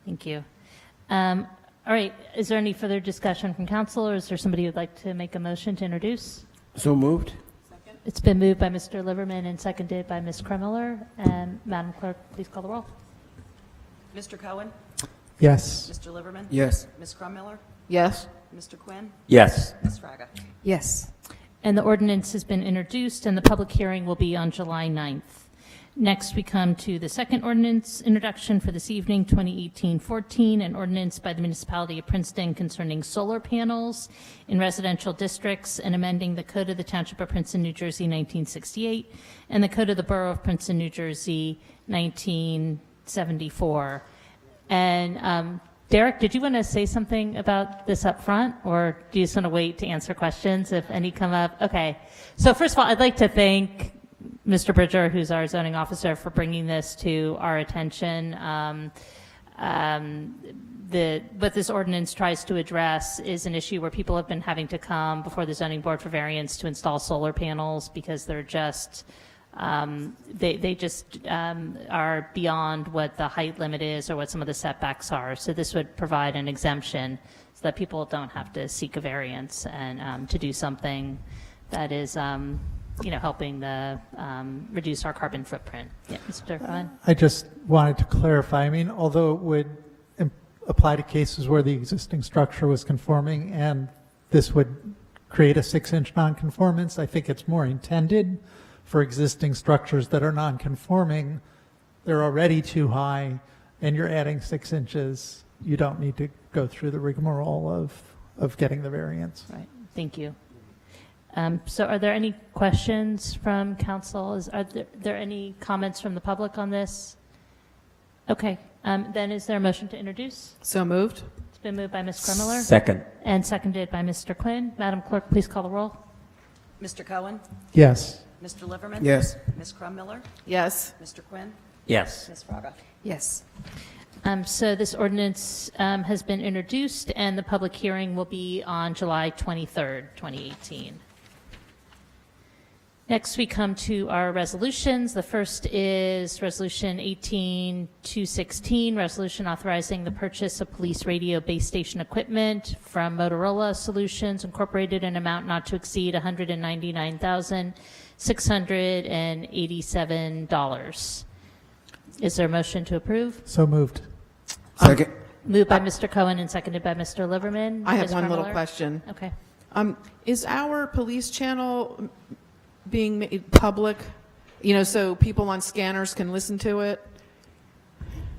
Thank you. All right, is there any further discussion from council, or is there somebody who'd like to make a motion to introduce? So moved. It's been moved by Mr. Liverman and seconded by Ms. Kremiller. And Madam Clerk, please call the roll. Mr. Cohen? Yes. Mr. Liverman? Yes. Ms. Crummiller? Yes. Mr. Quinn? Yes. Ms. Fraga? Yes. And the ordinance has been introduced, and the public hearing will be on July 9th. Next, we come to the second ordinance introduction for this evening, 2018-14, an ordinance by the municipality of Princeton concerning solar panels in residential districts and amending the Code of the Township of Princeton, New Jersey, 1968, and the Code of the Borough of Princeton, New Jersey, 1974. And Derek, did you want to say something about this up front, or do you just want to wait to answer questions if any come up? Okay. So first of all, I'd like to thank Mr. Bridger, who's our zoning officer, for bringing this to our attention. What this ordinance tries to address is an issue where people have been having to come before the zoning board for variance to install solar panels because they're just they just are beyond what the height limit is or what some of the setbacks are. So this would provide an exemption so that people don't have to seek a variance and to do something that is helping the reduce our carbon footprint. Yeah, Mr. Cohen? I just wanted to clarify. I mean, although it would apply to cases where the existing structure was conforming and this would create a 6-inch nonconformance, I think it's more intended for existing structures that are nonconforming. They're already too high, and you're adding 6 inches. You don't need to go through the rigmarole of getting the variance. Right. Thank you. So are there any questions from council? Are there any comments from the public on this? Okay. Then is there a motion to introduce? So moved. It's been moved by Ms. Kremiller. Second. And seconded by Mr. Quinn. Madam Clerk, please call the roll. Mr. Cohen? Yes. Mr. Liverman? Yes. Ms. Crummiller? Yes. Mr. Quinn? Yes. Ms. Fraga? Yes. So this ordinance has been introduced, and the public hearing will be on July 23rd, 2018. Next, we come to our resolutions. The first is Resolution 18-216, resolution authorizing the purchase of police radio base station equipment from Motorola Solutions Incorporated in amount not to exceed $199,687. Is there a motion to approve? So moved. Second. Moved by Mr. Cohen and seconded by Mr. Liverman. I have Ms. one little Kremiller? question. Okay. Is our police channel being made public, so people on scanners can listen to it?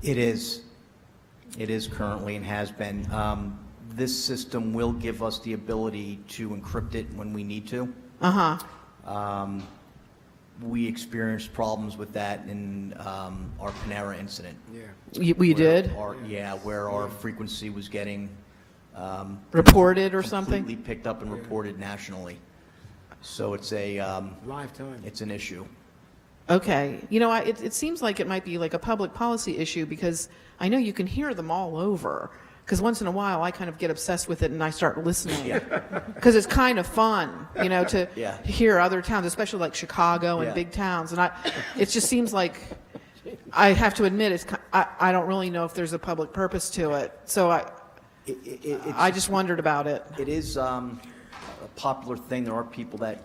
It is. It is currently and has been. This system will give us the ability to encrypt it when we need to. Uh-huh. We experienced problems with that in our Panera incident. We where did? Where our frequency was getting Reported or something? completely picked up and reported nationally. So it's a Live time. it's an issue. Okay. It seems like it might be like a public policy issue because I know you can hear them all over. Because once in a while I kind of get obsessed with it and I start listening. Because it's kind of fun, to hear other towns, especially like Chicago and big towns. And it just seems like, I have to admit, I don't really know if there's a public purpose to it. So I just wondered about it. It is a popular thing. There are people that,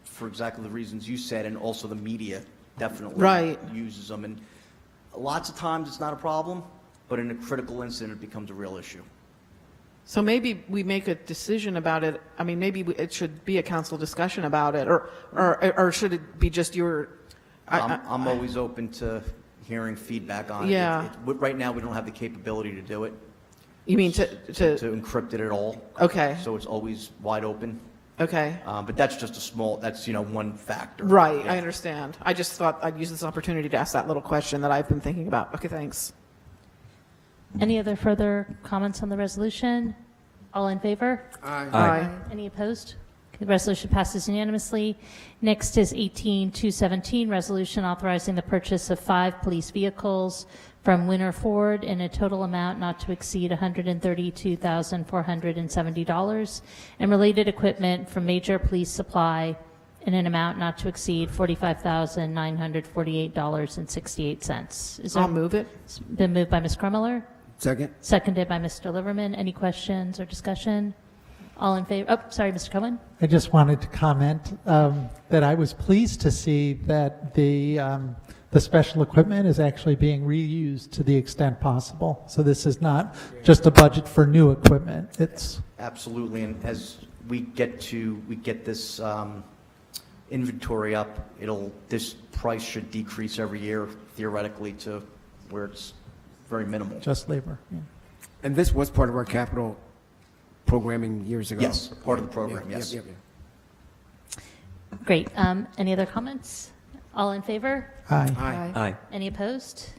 for exactly the reasons you said, and also the media definitely uses them. And lots of times it's not a problem, but in a critical incident it becomes a real issue. So maybe we make a decision about it. I mean, maybe it should be a council discussion about it, or should it be just your? I'm always open to hearing feedback on it. Yeah. Right now we don't have the capability to do it. You mean to encrypt it at all? Okay. So it's always wide open. Okay. But that's just that's, one factor. Right, Yeah. I understand. I just thought I'd use this opportunity to ask that little question that I've been thinking about. Okay, thanks. Any other further comments on the resolution? All in favor? Aye. Any opposed? Okay, the resolution passes unanimously. Next is 18-217, resolution authorizing the purchase of 5 police vehicles from Winter Ford in a total amount not to exceed $132,470 and related equipment from Major Police Supply in an amount not to exceed $45,948.68. Is there- I'll move it. It's been moved by Ms. Krummeller, Second? seconded by Mr. Liverman. Any questions or discussion? All in favor? Oh, sorry, Mr. Cohen. I just wanted to comment that I was pleased to see that the special equipment is actually being reused to the extent possible. So this is not just a budget for new equipment. It's Absolutely, and as we get this inventory up, this price should decrease every year theoretically to where it's very minimal. just labor. Yeah. And this was part of our capital programming years ago. Yes, part of the program, Yeah, yes. yeah. Great. Any other comments? All in favor? Aye. Aye. Any opposed?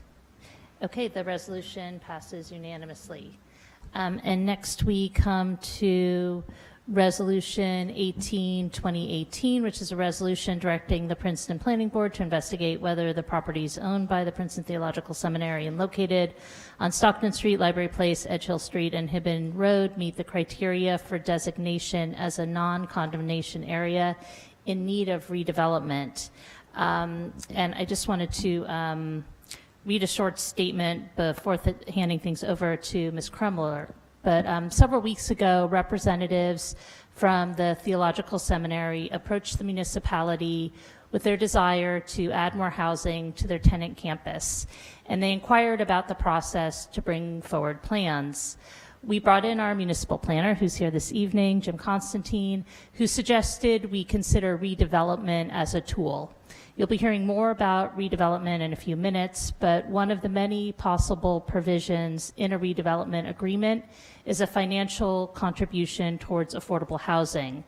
Okay, the resolution passes unanimously. And next we come to Resolution 18-2018, which is a resolution directing the Princeton Planning Board to investigate whether the properties owned by the Princeton Theological Seminary and located on Stockton Street, Library Place, Edge Hill Street, and Hibben Road meet the criteria for designation as a non-condemnation area in need of redevelopment. And I just wanted to read a short statement before handing things over to Ms. Krummeller. But several weeks ago, representatives from the Theological Seminary approached the municipality with their desire to add more housing to their tenant campus. And they inquired about the process to bring forward plans. We brought in our municipal planner, who's here this evening, Jim Constantine, who suggested we consider redevelopment as a tool. You'll be hearing more about redevelopment in a few minutes, but one of the many possible provisions in a redevelopment agreement is a financial contribution towards affordable housing.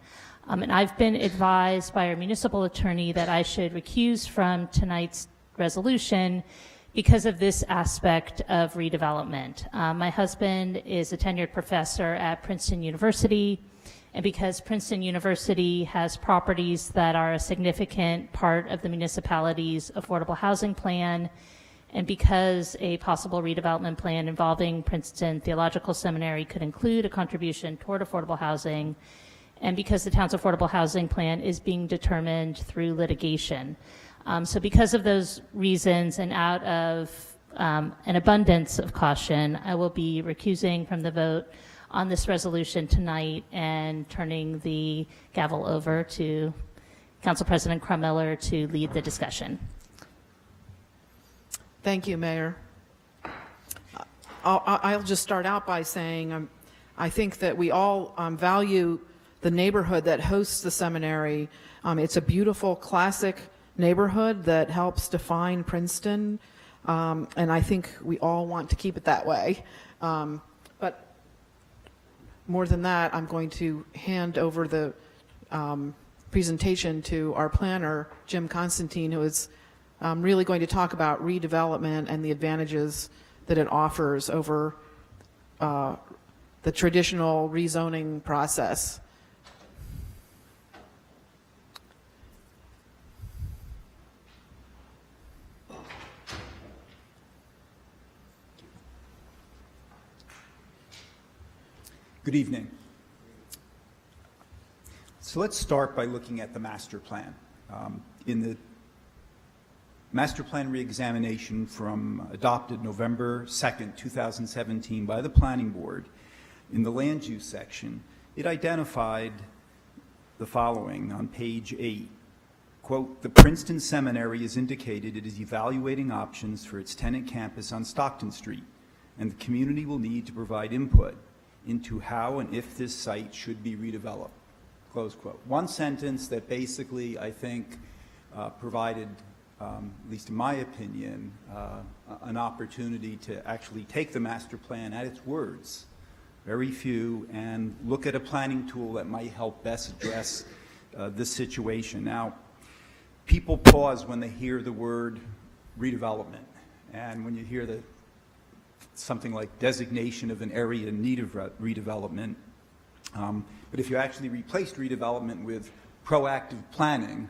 And I've been advised by our municipal attorney that I should recuse from tonight's resolution because of this aspect of redevelopment. My husband is a tenured professor at Princeton University, and because Princeton University has properties that are a significant part of the municipality's affordable housing plan, and because a possible redevelopment plan involving Princeton Theological Seminary could include a contribution toward affordable housing, and because the town's affordable housing plan is being determined through litigation. So because of those reasons and out of an abundance of caution, I will be recusing from the vote on this resolution tonight and turning the gavel over to Council President Krummeller to lead the discussion. Thank you, Mayor. I'll just start out by saying I think that we all value the neighborhood that hosts the seminary. It's a beautiful, classic neighborhood that helps define Princeton, and I think we all want to keep it that way. But more than that, I'm going to hand over the presentation to our planner, Jim Constantine, who is really going to talk about redevelopment and the advantages that it offers over the traditional rezoning process. Good evening. So let's start by looking at the master plan. In the master plan reexamination adopted November 2nd, 2017 by the Planning Board, in the land use section, it identified the following on page 8. Quote, "The Princeton Seminary is indicated it is evaluating options for its tenant campus on Stockton Street, and the community will need to provide input into how and if this site should be redeveloped." Close quote. One sentence that basically, I think, provided, at least in my opinion, an opportunity to actually take the master plan at its words very few, and look at a planning tool that might help best address this situation. Now, people pause when they hear the word redevelopment, and when you hear something like designation of an area in need of redevelopment. But if you actually replaced redevelopment with proactive planning,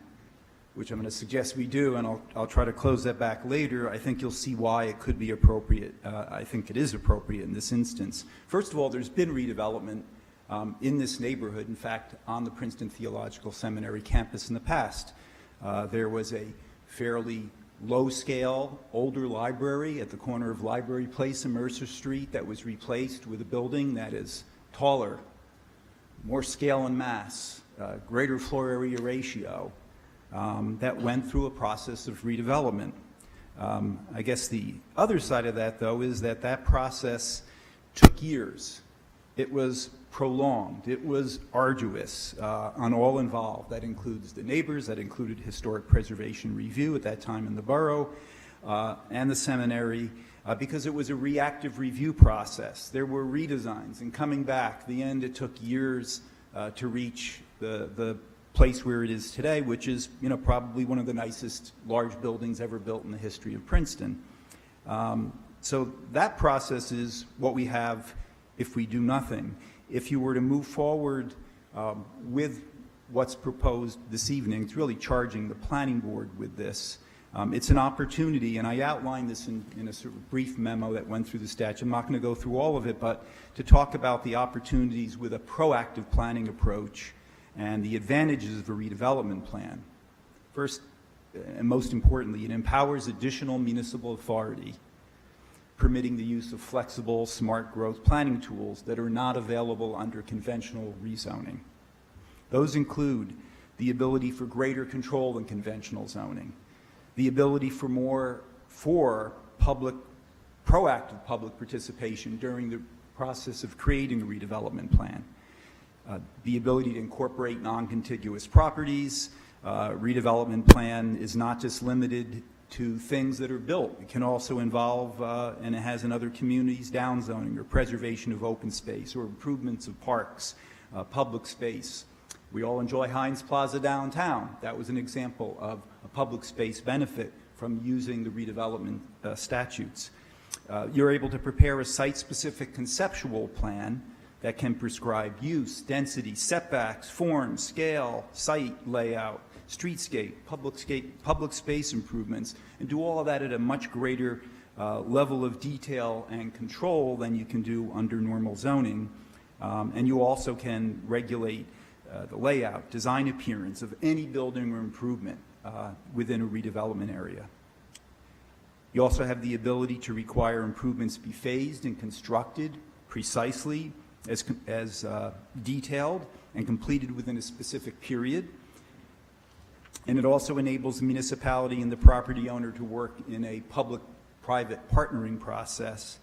which I'm going to suggest we do, and I'll try to close that back later, I think you'll see why it could be appropriate. I think it is appropriate in this instance. First of all, there's been redevelopment in this neighborhood, in fact, on the Princeton Theological Seminary campus in the past. There was a fairly low-scale, older library at the corner of Library Place and Mercer Street that was replaced with a building that is taller, more scale and mass, greater floor area ratio, that went through a process of redevelopment. I guess the other side of that, though, is that that process took years. It was prolonged. It was arduous on all involved. That includes the neighbors, that included Historic Preservation Review at that time in the borough, and the seminary, because it was a reactive review process. There were redesigns, and coming back, the end, it took years to reach the place where it is today, which is, you know, probably one of the nicest large buildings ever built in the history of Princeton. So that process is what we have if we do nothing. If you were to move forward with what's proposed this evening, it's really charging the planning board with this. It's an opportunity, and I outlined this in a sort of brief memo that went through the statute. I'm not going to go through all of it, but to talk about the opportunities with a proactive planning approach and the advantages of a redevelopment plan. First, and most importantly, it empowers additional municipal authority, permitting the use of flexible, smart growth planning tools that are not available under conventional rezoning. Those include the ability for greater control than conventional zoning, the ability for proactive public participation during the process of creating a redevelopment plan, the ability to incorporate non-contiguous properties. Redevelopment plan is not just limited to things that are built. It can also involve, and it has in other communities, downzoning or preservation of open space or improvements of parks, public space. We all enjoy Heinz Plaza downtown. That was an example of a public space benefit from using the redevelopment statutes. You're able to prepare a site-specific conceptual plan that can prescribe use, density, setbacks, form, scale, site layout, streetscape, public space improvements, and do all of that at a much greater level of detail and control than you can do under normal zoning. And you also can regulate the layout, design appearance of any building or improvement within a redevelopment area. You also have the ability to require improvements be phased and constructed precisely as detailed and completed within a specific period. And it also enables the municipality and the property owner to work in a public-private partnering process.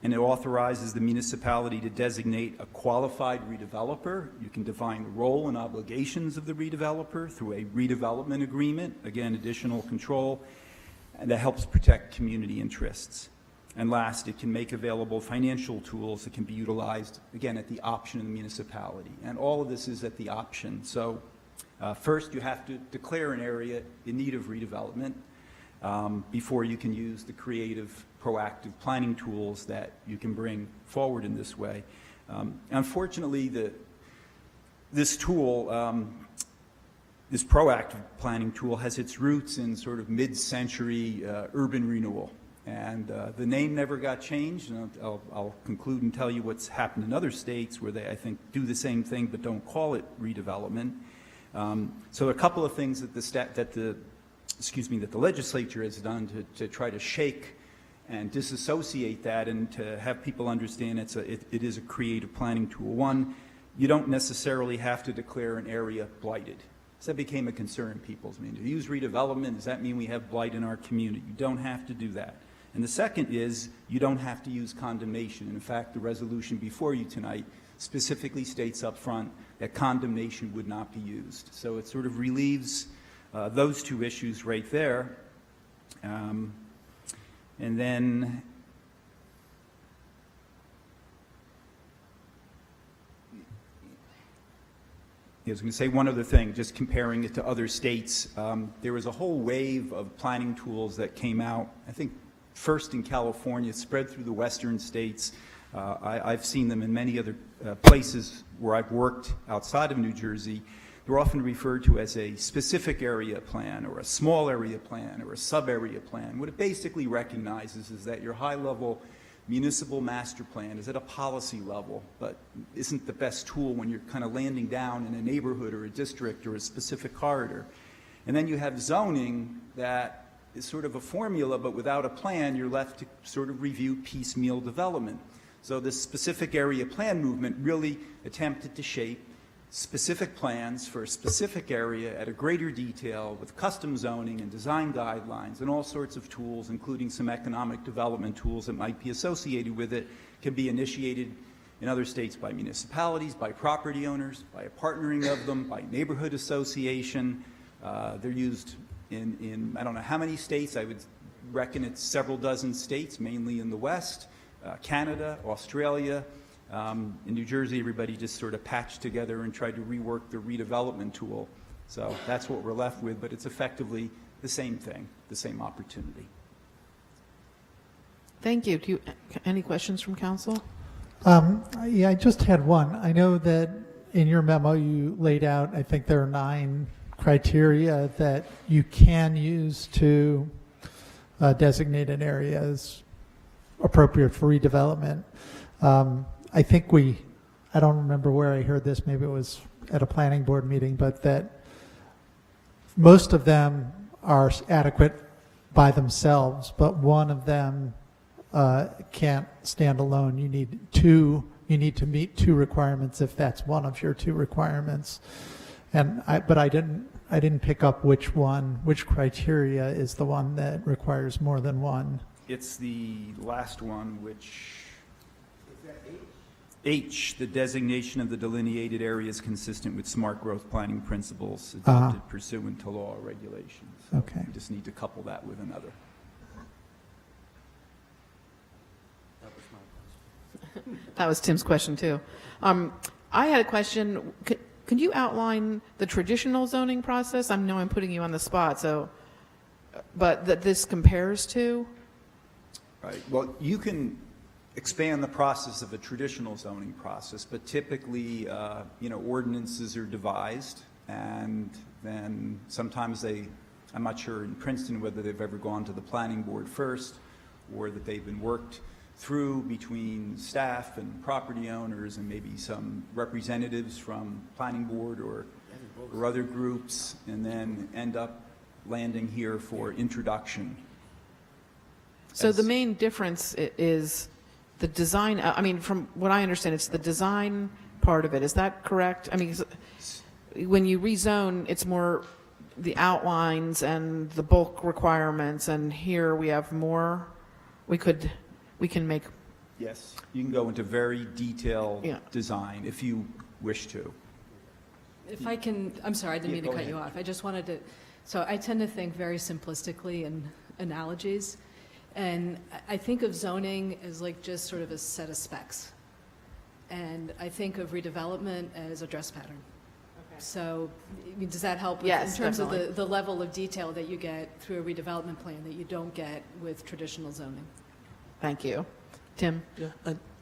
And it authorizes the municipality to designate a qualified redeveloper. You can define the role and obligations of the redeveloper through a redevelopment agreement, again, additional control, and that helps protect community interests. And last, it can make available financial tools that can be utilized, again, at the option of the municipality. And all of this is at the option. So first, you have to declare an area in need of redevelopment before you can use the creative, proactive planning tools that you can bring forward in this way. Unfortunately, this tool, this proactive planning tool, has its roots in sort of mid-century urban renewal. And the name never got changed. And I'll conclude and tell you what's happened in other states where they, I think, do the same thing but don't call it redevelopment. So a couple of things that the legislature has done to try to shake and disassociate that and to have people understand it is a creative planning tool. One, you don't necessarily have to declare an area blighted. So that became a concern in people's mind. To use redevelopment, does that mean we have blight in our community? You don't have to do that. And the second is you don't have to use condemnation. In fact, the resolution before you tonight specifically states up front that condemnation would not be used. So it sort of relieves those two issues right there. And then I was going to say one other thing, just comparing it to other states. There was a whole wave of planning tools that came out, I think first in California, spread through the western states. I've seen them in many other places where I've worked outside of New Jersey. They're often referred to as a specific area plan or a small area plan or a sub-area plan. What it basically recognizes is that your high-level municipal master plan is at a policy level, but isn't the best tool when you're kind of landing down in a neighborhood or a district or a specific corridor. And then you have zoning that is sort of a formula, but without a plan, you're left to sort of review piecemeal development. So this specific area plan movement really attempted to shape specific plans for a specific area at a greater detail with custom zoning and design guidelines and all sorts of tools, including some economic development tools that might be associated with it, can be initiated in other states by municipalities, by property owners, by a partnering of them, by neighborhood association. They're used in I don't know how many states. I would reckon it's several dozen states, mainly in the West, Canada, Australia. In New Jersey, everybody just sort of patched together and tried to rework the redevelopment tool. So that's what we're left with, but it's effectively the same thing, the same opportunity. Thank you. Any questions from council? Yeah, I just had one. I know that in your memo you laid out, I think there are 9 criteria that you can use to designate an area as appropriate for redevelopment. I think I don't remember where I heard this, maybe it was at a planning board meeting, but that most of them are adequate by themselves, but one of them can't stand alone. You need to meet 2 requirements if that's one of your 2 requirements. But I didn't pick up which criteria is the one that requires more than one. It's the last one, which H, the designation of the delineated areas consistent with smart growth planning principles adopted pursuant to law or regulations. So Okay. we just need to couple that with another. That was Tim's question, too. I had a question. Can you outline the traditional zoning process? I know I'm putting you on the spot, but that this compares to? Right. Well, you can expand the process of a traditional zoning process, but typically, ordinances are devised, and then sometimes I'm not sure in Princeton whether they've ever gone to the planning board first, or that they've been worked through between staff and property owners and maybe some representatives from planning board or other groups, and then end up landing here for introduction. So the main difference is the design. I mean, from what I understand, it's the design part of it. Is that correct? I mean, when you rezone, it's more the outlines and the bulk requirements, and here we have more. We can make. Yes, you can go into very detailed design if you wish to. If I can, I'm sorry, I didn't mean to cut you off. I just wanted to, so I tend to think very simplistically in analogies. And I think of zoning as like just sort of a set of specs. And I think of redevelopment as a dress pattern. Okay. So I mean, does that help with, Yes, in terms definitely. of the level of detail that you get through a redevelopment plan that you don't get with traditional zoning? Thank you. Tim?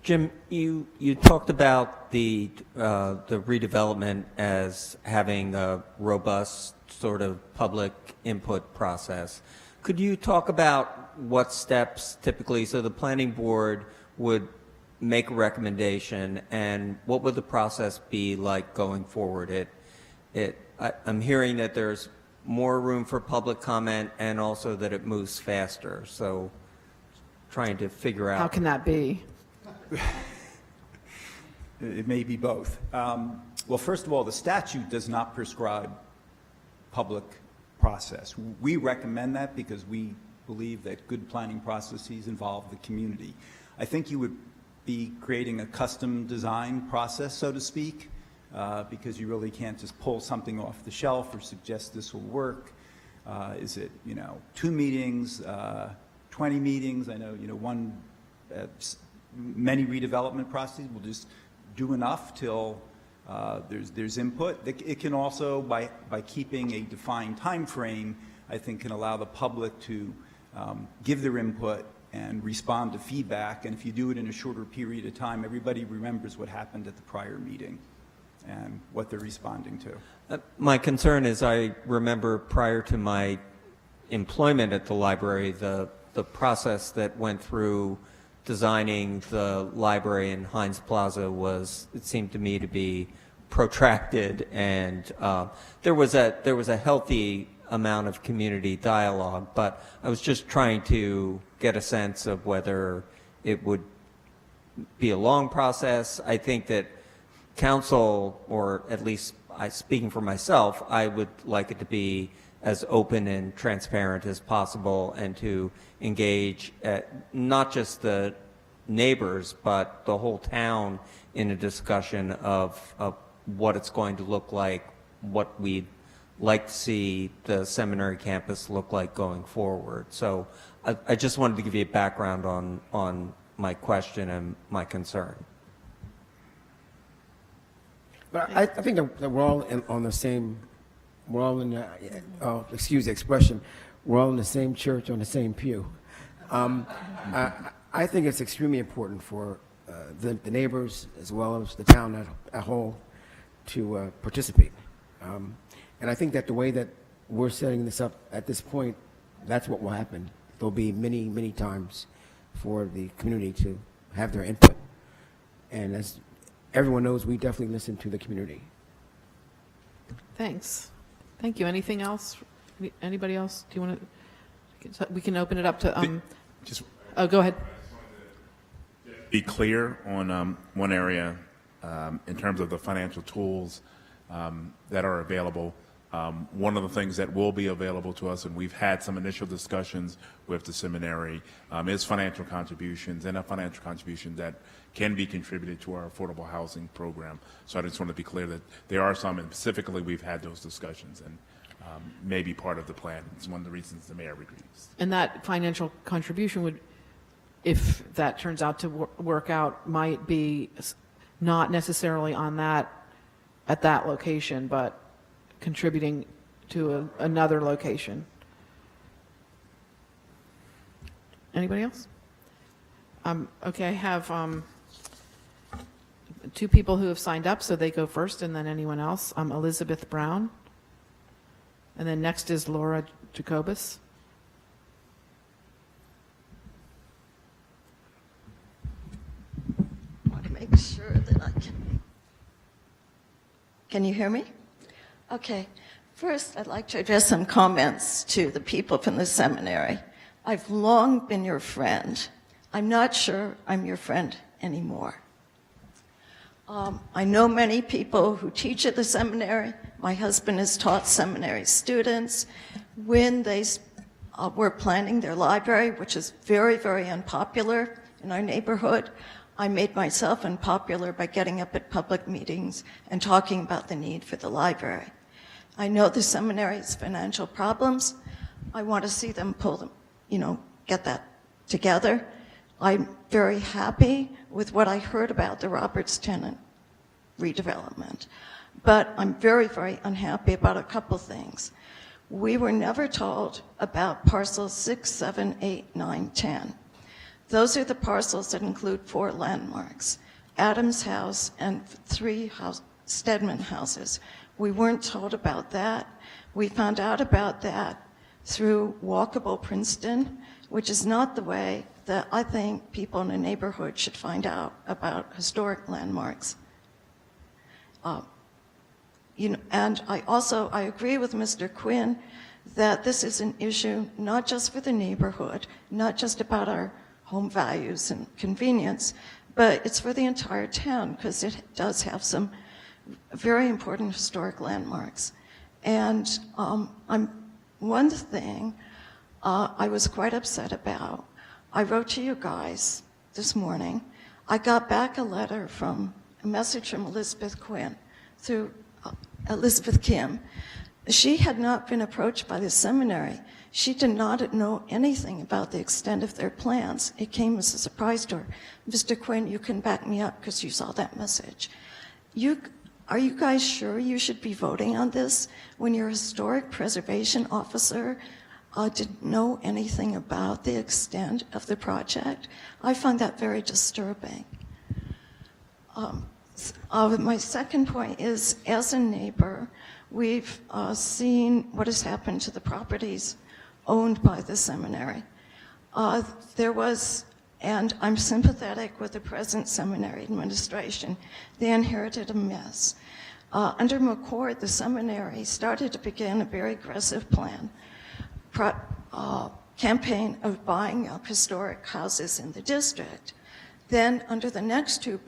Jim, you talked about the redevelopment as having a robust sort of public input process. Could you talk about what steps typically, so the planning board would make a recommendation, and what would the process be like going forward? I'm hearing that there's more room for public comment and also that it moves faster. So trying to figure out. How can that be? It may be both. Well, first of all, the statute does not prescribe public process. We recommend that because we believe that good planning processes involve the community. I think you would be creating a custom design process, so to speak, because you really can't just pull something off the shelf or suggest this will work. Is it, 2 meetings, 20 meetings? I know, many redevelopment processes will just do enough till There's input. It can also, by keeping a defined time frame, I think can allow the public to give their input and respond to feedback. And if you do it in a shorter period of time, everybody remembers what happened at the prior meeting and what they're responding to. My concern is I remember prior to my employment at the library, the process that went through designing the library in Heinz Plaza was, it seemed to me to be protracted, and there was a healthy amount of community dialogue, but I was just trying to get a sense of whether it would be a long process. I think that council, or at least speaking for myself, I would like it to be as open and transparent as possible, and to engage not just the neighbors, but the whole town in a discussion of what it's going to look like, what we'd like to see the seminary campus look like going forward. So I just wanted to give you a background on my question and my concern. But I think that we're all on the same, we're all in the, excuse the expression, we're all in the same church on the same pew. I think it's extremely important for the neighbors as well as the town as a whole to participate. And I think that the way that we're setting this up at this point, that's what will happen. There'll be many, many times for the community to have their input. And as everyone knows, we definitely listen to the community. Thanks. Thank you. Anything else? Anybody else? Do you want to? We can open it up to. Just. Oh, go ahead. Be clear on one area in terms of the financial tools that are available. One of the things that will be available to us, and we've had some initial discussions with the seminary, is financial contributions, and a financial contribution that can be contributed to our affordable housing program. So I just want to be clear that there are some, and specifically we've had those discussions, and may be part of the plan. It's one of the reasons the mayor agrees. And that financial contribution would, if that turns out to work out, might be not necessarily on that, at that location, but contributing to another location. Anybody else? Okay, I have two people who have signed up, so they go first, and then anyone else. Elizabeth Brown, and then next is Laura Jacobus. I want to make sure that I can you hear me? Okay. First, I'd like to address some comments to the people from the seminary. I've long been your friend. I'm not sure I'm your friend anymore. I know many people who teach at the seminary. My husband has taught seminary students. When they were planning their library, which is very, very unpopular in our neighborhood, I made myself unpopular by getting up at public meetings and talking about the need for the library. I know the seminary has financial problems. I want to see them pull them, get that together. I'm very happy with what I heard about the Roberts tenant redevelopment, but I'm very, very unhappy about a couple things. We were never told about parcels 6, 7, 8, 9, 10. Those are the parcels that include 4 landmarks, Adams House and 3 Stedman houses. We weren't told about that. We found out about that through Walkable Princeton, which is not the way that I think people in a neighborhood should find out about historic landmarks. And I agree with Mr. Quinn that this is an issue not just for the neighborhood, not just about our home values and convenience, but it's for the entire town because it does have some very important historic landmarks. And one thing I was quite upset about, I wrote to you guys this morning. I got back a message from Elizabeth Quinn through Elizabeth Kim. She had not been approached by the seminary. She did not know anything about the extent of their plans. It came as a surprise to her. Mr. Quinn, you can back me up because you saw that message. Are you guys sure you should be voting on this when your historic preservation officer didn't know anything about the extent of the project? I find that very disturbing. My second point is, as a neighbor, we've seen what has happened to the properties owned by the seminary. And I'm sympathetic with the present seminary administration. They inherited a mess. Under McCord, the seminary started to begin a very aggressive campaign of buying up historic houses in the district. Then, under the next two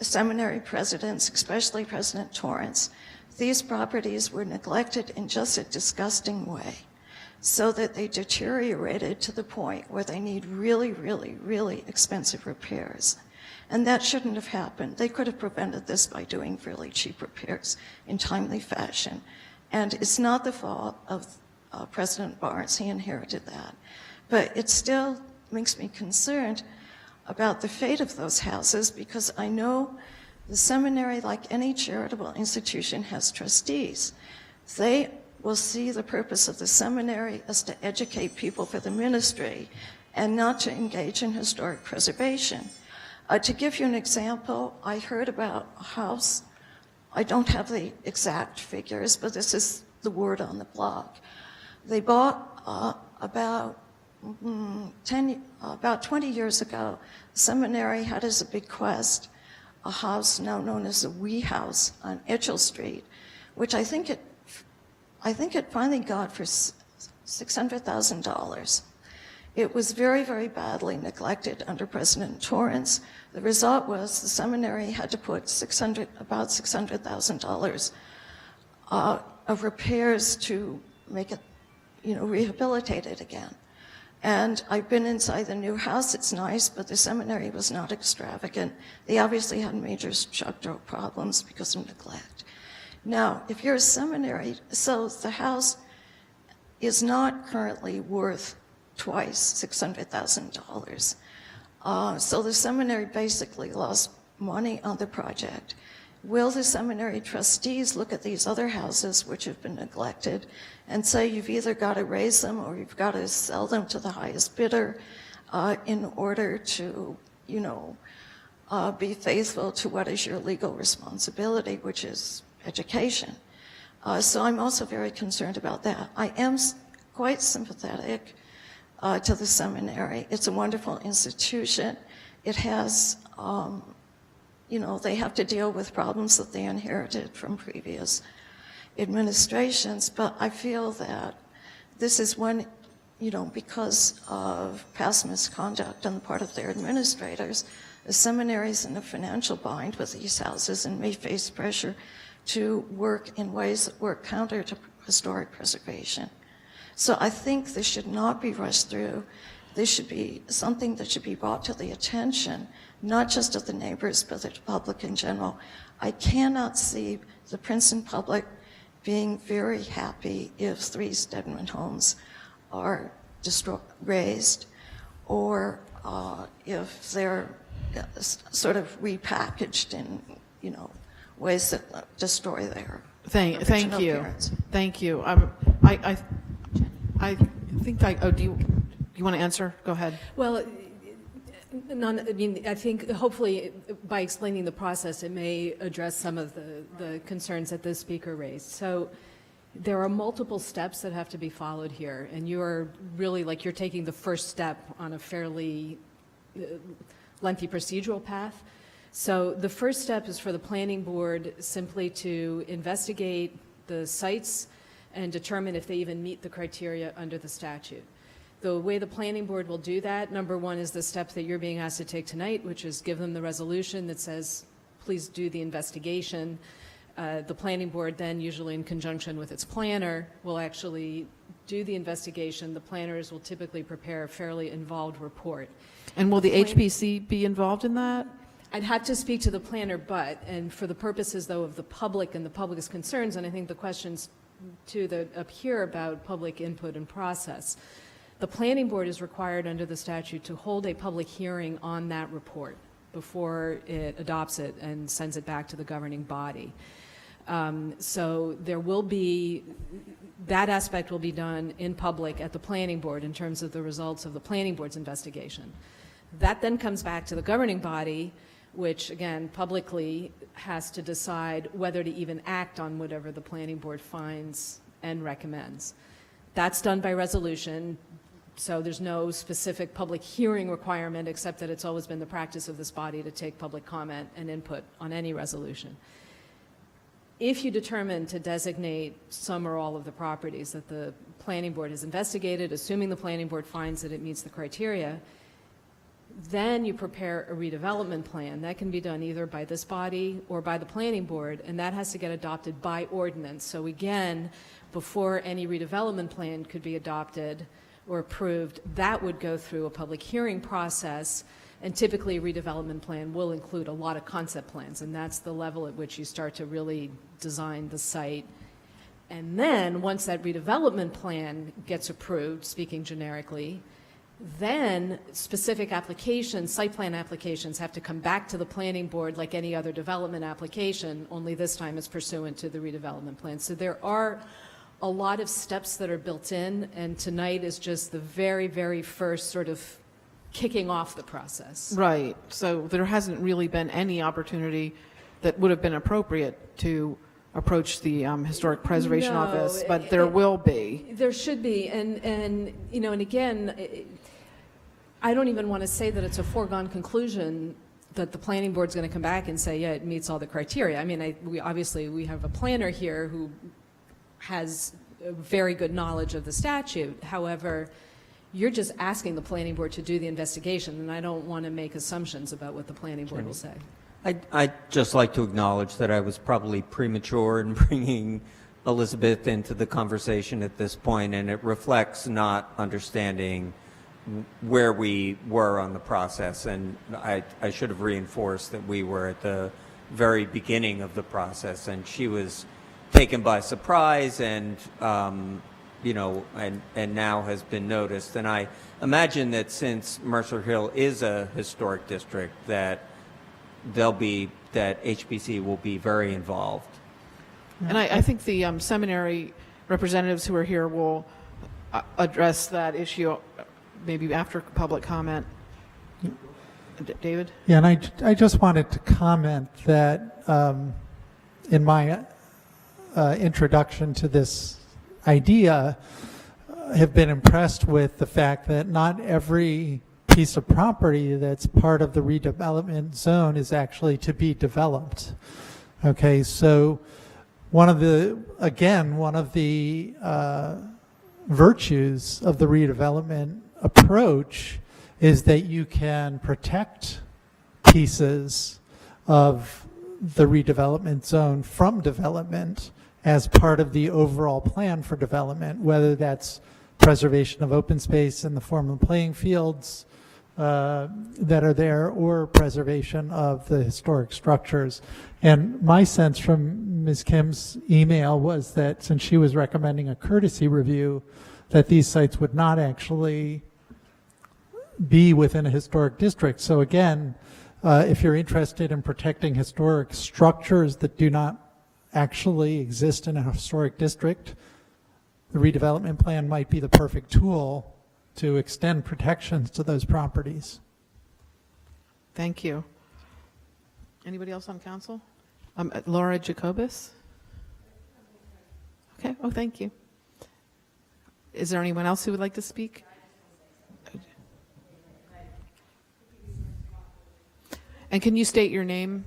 seminary presidents, especially President Torrance, these properties were neglected in just a disgusting way, so that they deteriorated to the point where they need really, really, really expensive repairs. And that shouldn't have happened. They could have prevented this by doing really cheap repairs in timely fashion. And it's not the fault of President Barnes. He inherited that. But it still makes me concerned about the fate of those houses, because I know the seminary, like any charitable institution, has trustees. They will see the purpose of the seminary as to educate people for the ministry and not to engage in historic preservation. To give you an example, I heard about a house. I don't have the exact figures, but this is the word on the blog. They bought about 20 years ago. The seminary had as a bequest a house now known as the Wee House on Etchell Street, which I think it finally got for $600,000. It was very, very badly neglected under President Torrance. The result was the seminary had to put about $600,000 of repairs to make it, rehabilitate it again. And I've been inside the new house. It's nice, but the seminary was not extravagant. They obviously had major structural problems because of neglect. Now, if you're a seminary, so the house is not currently worth twice $600,000. So the seminary basically lost money on the project. Will the seminary trustees look at these other houses which have been neglected and say you've either got to raise them or you've got to sell them to the highest bidder in order to, be faithful to what is your legal responsibility, which is education. So I'm also very concerned about that. I am quite sympathetic to the seminary. It's a wonderful institution. It has, they have to deal with problems that they inherited from previous administrations, but I feel that this is one, because of past misconduct on the part of their administrators, the seminaries in a financial bind with these houses and may face pressure to work in ways that work counter to historic preservation. So I think this should not be rushed through. This should be something that should be brought to the attention, not just of the neighbors, but the public in general. I cannot see the Princeton public being very happy if 3 Stedman homes are razed, or if they're sort of repackaged in, ways that destroy their Thank you. appearance. Thank you. I think do you want to answer? Go ahead. Well, I think hopefully by explaining the process, it may address some of the concerns that the speaker raised. So there are multiple steps that have to be followed here, and you're really you're taking the first step on a fairly lengthy procedural path. So the first step is for the planning board simply to investigate the sites and determine if they even meet the criteria under the statute. The way the planning board will do that, number one, is the step that you're being asked to take tonight, which is give them the resolution that says, please do the investigation. The planning board then, usually in conjunction with its planner, will actually do the investigation. The planners will typically prepare a fairly involved report. And will the HPC be involved in that? I'd have to speak to the planner, and for the purposes, though, of the public and the public's concerns, and I think the questions up here about public input and process, the planning board is required under the statute to hold a public hearing on that report. before it adopts it and sends it back to the governing body. So there will be, that aspect will be done in public at the planning board in terms of the results of the planning board's investigation. That then comes back to the governing body, which again publicly has to decide whether to even act on whatever the planning board finds and recommends. That's done by resolution, so there's no specific public hearing requirement except that it's always been the practice of this body to take public comment and input on any resolution. If you determine to designate some or all of the properties that the planning board has investigated, assuming the planning board finds that it meets the criteria, then you prepare a redevelopment plan. That can be done either by this body or by the planning board, and that has to get adopted by ordinance. So again, before any redevelopment plan could be adopted or approved, that would go through a public hearing process, and typically a redevelopment plan will include a lot of concept plans, and that's the level at which you start to really design the site. And then once that redevelopment plan gets approved, speaking generically, then specific applications, site plan applications, have to come back to the planning board like any other development application, only this time it's pursuant to the redevelopment plan. So there are a lot of steps that are built in, and tonight is just the very, very first sort of kicking off the process. Right. So there hasn't really been any opportunity that would have been appropriate to approach the Historic Preservation Office, but there will be. There should be, and you know, and again, I don't even want to say that it's a foregone conclusion that the planning board's going to come back and say, yeah, it meets all the criteria. I mean, we obviously have a planner here who has a very good knowledge of the statute. However, you're just asking the planning board to do the investigation, and I don't want to make assumptions about what the planning board will say. I'd just like to acknowledge that I was probably premature in bringing Elizabeth into the conversation at this point, and it reflects not understanding where we were on the process. And I should have reinforced that we were at the very beginning of the process, and she was taken by surprise and you know, and now has been noticed. And I imagine that since Mercer Hill is a historic district, that that HPC will be very involved. And I think the seminary representatives who are here will address that issue maybe after public comment. David? Yeah, and I just wanted to comment that in my introduction to this idea, have been impressed with the fact that not every piece of property that's part of the redevelopment zone is actually to be developed. Okay, so one of the virtues of the redevelopment approach is that you can protect pieces of the redevelopment zone from development as part of the overall plan for development, whether that's preservation of open space in the form of playing fields that are there, or preservation of the historic structures. And my sense from Ms. Kim's email was that since she was recommending a courtesy review, that these sites would not actually be within a historic district. So again, if you're interested in protecting historic structures that do not actually exist in a historic district, the redevelopment plan might be the perfect tool to extend protections to those properties. Thank you. Anybody else on council? Laura Jacobus? Okay, oh, thank you. Is there anyone else who would like to speak? And can you state your name?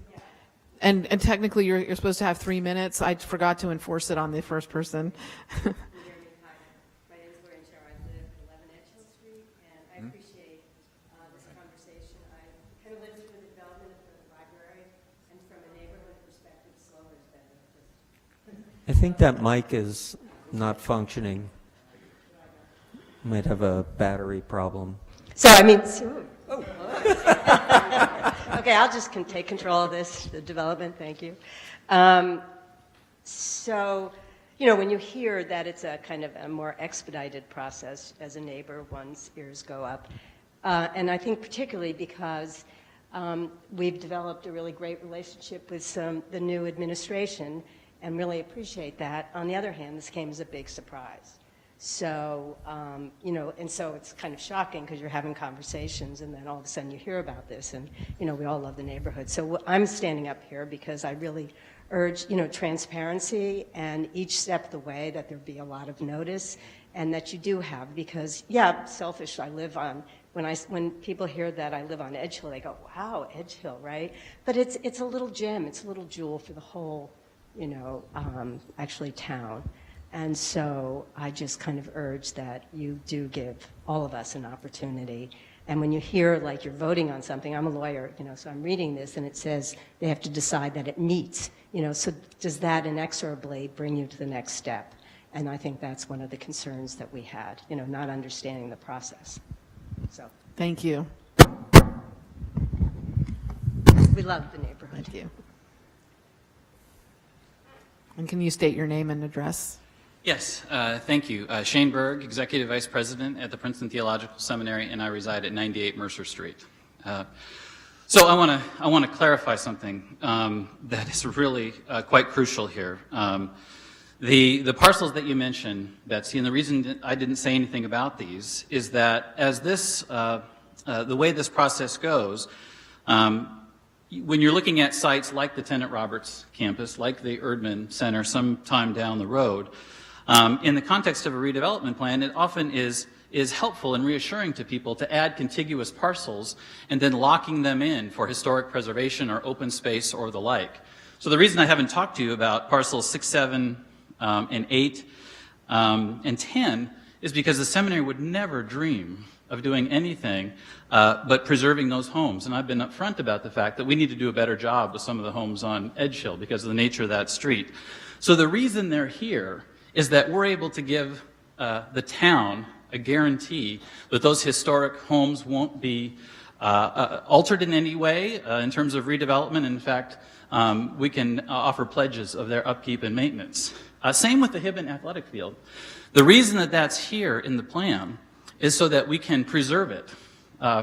And technically, you're supposed to have 3 minutes. I forgot to enforce it on the first person. My name is Lorraine Chow. I live at 11 Edgehill Street, and I appreciate this conversation. I kind of lived through the development of the library, and from a neighborhood perspective, Slover's been I think that mic is not functioning. Might have a battery problem. So, I mean, okay, I'll just take control of this, the development, thank you. So, you know, when you hear that it's a kind of a more expedited process, as a neighbor, one's ears go up. And I think particularly because We've developed a really great relationship with the new administration and really appreciate that. On the other hand, this came as a big surprise. So, and so it's kind of shocking because you're having conversations and then all of a sudden you hear about this and, we all love the neighborhood. So I'm standing up here because I really urge, transparency and each step of the way that there be a lot of notice and that you do have because, selfish, I live on, when people hear that I live on Edge Hill, they go, wow, Edge Hill, right? But it's a little gem, it's a little jewel for the whole, actually town. And so I just kind of urge that you do give all of us an opportunity. And when you hear like you're voting on something, I'm a lawyer, so I'm reading this and it says they have to decide that it meets, so does that inexorably bring you to the next step? And I think that's one of the concerns that we had, not understanding the process. So. Thank you. We love the neighborhood. Thank you. And can you state your name and address? Yes, thank you. Shane Berg, Executive Vice President at the Princeton Theological Seminary, and I reside at 98 Mercer Street. So I want to clarify something that is really quite crucial here. The parcels that you mentioned, Betsy, and the reason that I didn't say anything about these is that as this, the way this process goes, when you're looking at sites like the Tenant Roberts campus, like the Erdman Center sometime down the road, in the context of a redevelopment plan, it often is helpful and reassuring to people to add contiguous parcels and then locking them in for historic preservation or open space or the like. So the reason I haven't talked to you about parcels 6, 7, and 8, and 10 is because the seminary would never dream of doing anything but preserving those homes. And I've been upfront about the fact that we need to do a better job with some of the homes on Edge Hill because of the nature of that street. So the reason they're here is that we're able to give the town a guarantee that those historic homes won't be altered in any way in terms of redevelopment. In fact, we can offer pledges of their upkeep and maintenance. Same with the Hibben Athletic Field. The reason that that's here in the plan is so that we can preserve it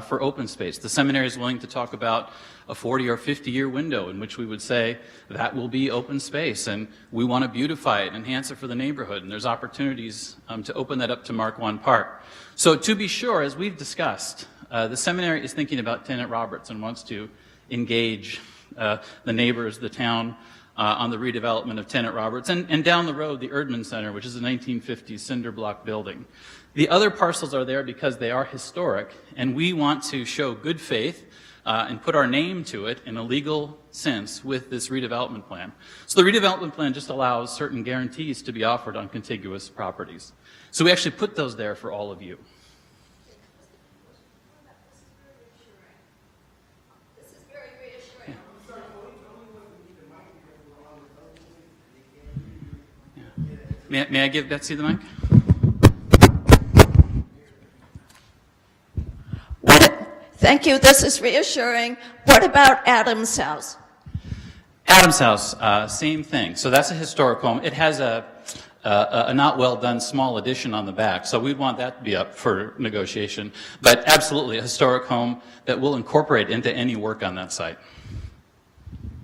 for open space. The seminary is willing to talk about a 40 or 50-year window in which we would say that will be open space, and we want to beautify it, enhance it for the neighborhood, and there's opportunities to open that up to Mark I Park. So to be sure, as we've discussed, the seminary is thinking about Tenant Roberts and wants to engage the neighbors, the town, on the redevelopment of Tenant Roberts, and down the road, the Erdman Center, which is a 1950s cinder block building. The other parcels are there because they are historic, and we want to show good faith and put our name to it in a legal sense with this redevelopment plan. So the redevelopment plan just allows certain guarantees to be offered on contiguous properties. So we actually put those there for all of you. May I give Betsy the mic? Thank you. This is reassuring. What about Adams House? Adams House, same thing. So that's a historic home. It has a not well done small addition on the back, so we'd want that to be up for negotiation. But absolutely a historic home that will incorporate into any work on that site.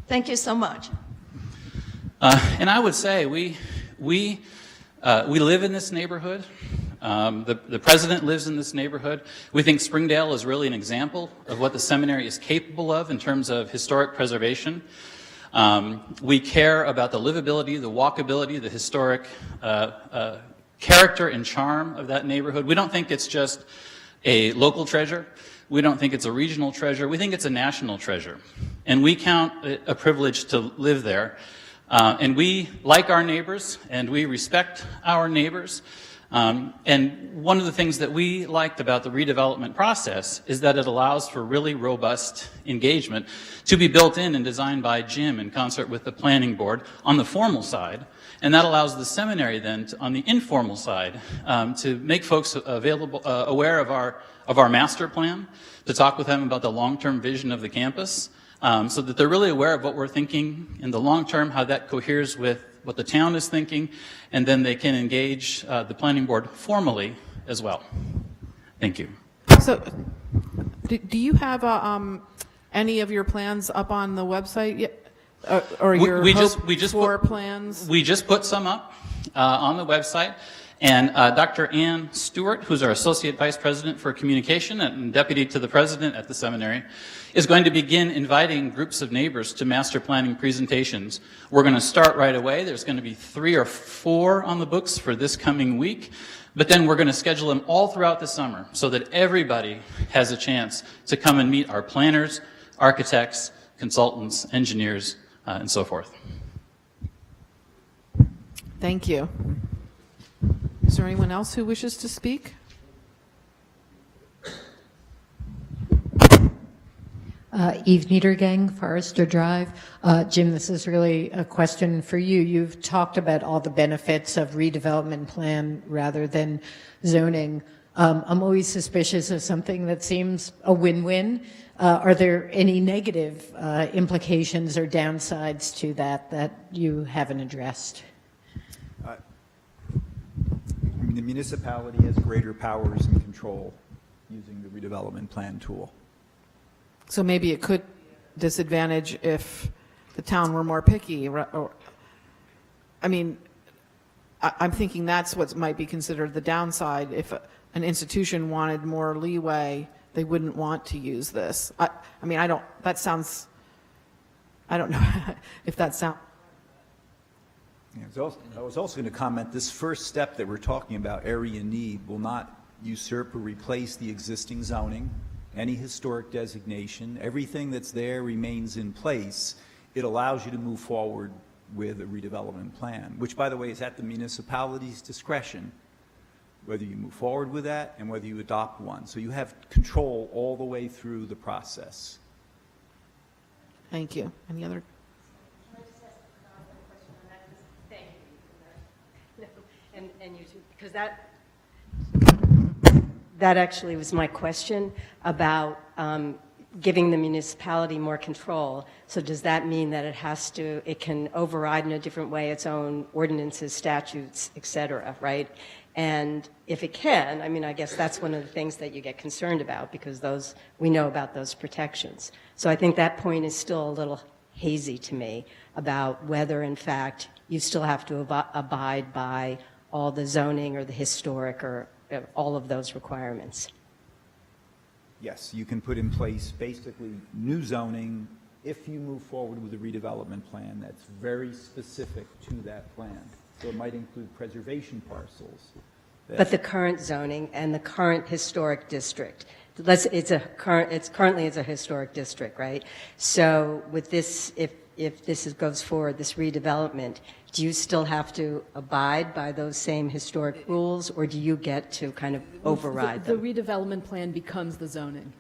Thank you so much. And I would say we live in this neighborhood. The president lives in this neighborhood. We think Springdale is really an example of what the seminary is capable of in terms of historic preservation. We care about the livability, the walkability, the historic character and charm of that neighborhood. We don't think it's just a local treasure. We don't think it's a regional treasure. We think it's a national treasure. And we count it a privilege to live there. And we like our neighbors, and we respect our neighbors. And one of the things that we liked about the redevelopment process is that it allows for really robust engagement to be built in and designed by Jim in concert with the planning board on the formal side. And that allows the seminary then, on the informal side, to make folks aware of our master plan, to talk with them about the long-term vision of the campus, so that they're really aware of what we're thinking in the long term, how that coheres with what the town is thinking, and then they can engage the planning board formally as well. Thank you. So, do you have any of your plans up on the website yet? Or We- your we just- hope we just for put- plans? We just put some up on the website, and Dr. Ann Stewart, who's our Associate Vice President for Communication and Deputy to the President at the seminary, is going to begin inviting groups of neighbors to master planning presentations. We're going to start right away. There's going to be 3 or 4 on the books for this coming week, but then we're going to schedule them all throughout the summer so that everybody has a chance to come and meet our planners, architects, consultants, engineers, and so forth. Thank you. Is there anyone else who wishes to speak? Eve Niedergang, Forester Drive. Jim, this is really a question for you. You've talked about all the benefits of redevelopment plan rather than zoning. I'm always suspicious of something that seems a win-win. Are there any negative implications or downsides to that you haven't addressed? I mean, the municipality has greater powers and control using the redevelopment plan tool. So maybe it could disadvantage if the town were more picky. Or, I mean, I'm thinking that's what might be considered the downside. If an institution wanted more leeway, they wouldn't want to use this. I mean, I don't know if that sounds. Yeah, I was also going to comment, this first step that we're talking about, area need, will not usurp or replace the existing zoning, any historic designation. Everything that's there remains in place. It allows you to move forward with a redevelopment plan, which, by the way, is at the municipality's discretion, whether you move forward with that and whether you adopt one. So you have control all the way through the process. Thank you. Any other? And you too, because that actually was my question about giving the municipality more control. So does that mean that it can override in a different way its own ordinances, statutes, et cetera, right? And if it can, I mean, I guess that's one of the things that you get concerned about, because we know about those protections. So I think that point is still a little hazy to me about whether, in fact, you still have to abide by all the zoning or the historic or all of those requirements. Yes, you can put in place basically new zoning if you move forward with a redevelopment plan that's very specific to that plan. So it might include preservation parcels. But the current zoning and the current historic district, it's currently a historic district, right? So with this, if this goes forward, this redevelopment, do you still have to abide by those same historic rules, or do you get to kind of override them? The redevelopment plan becomes the zoning.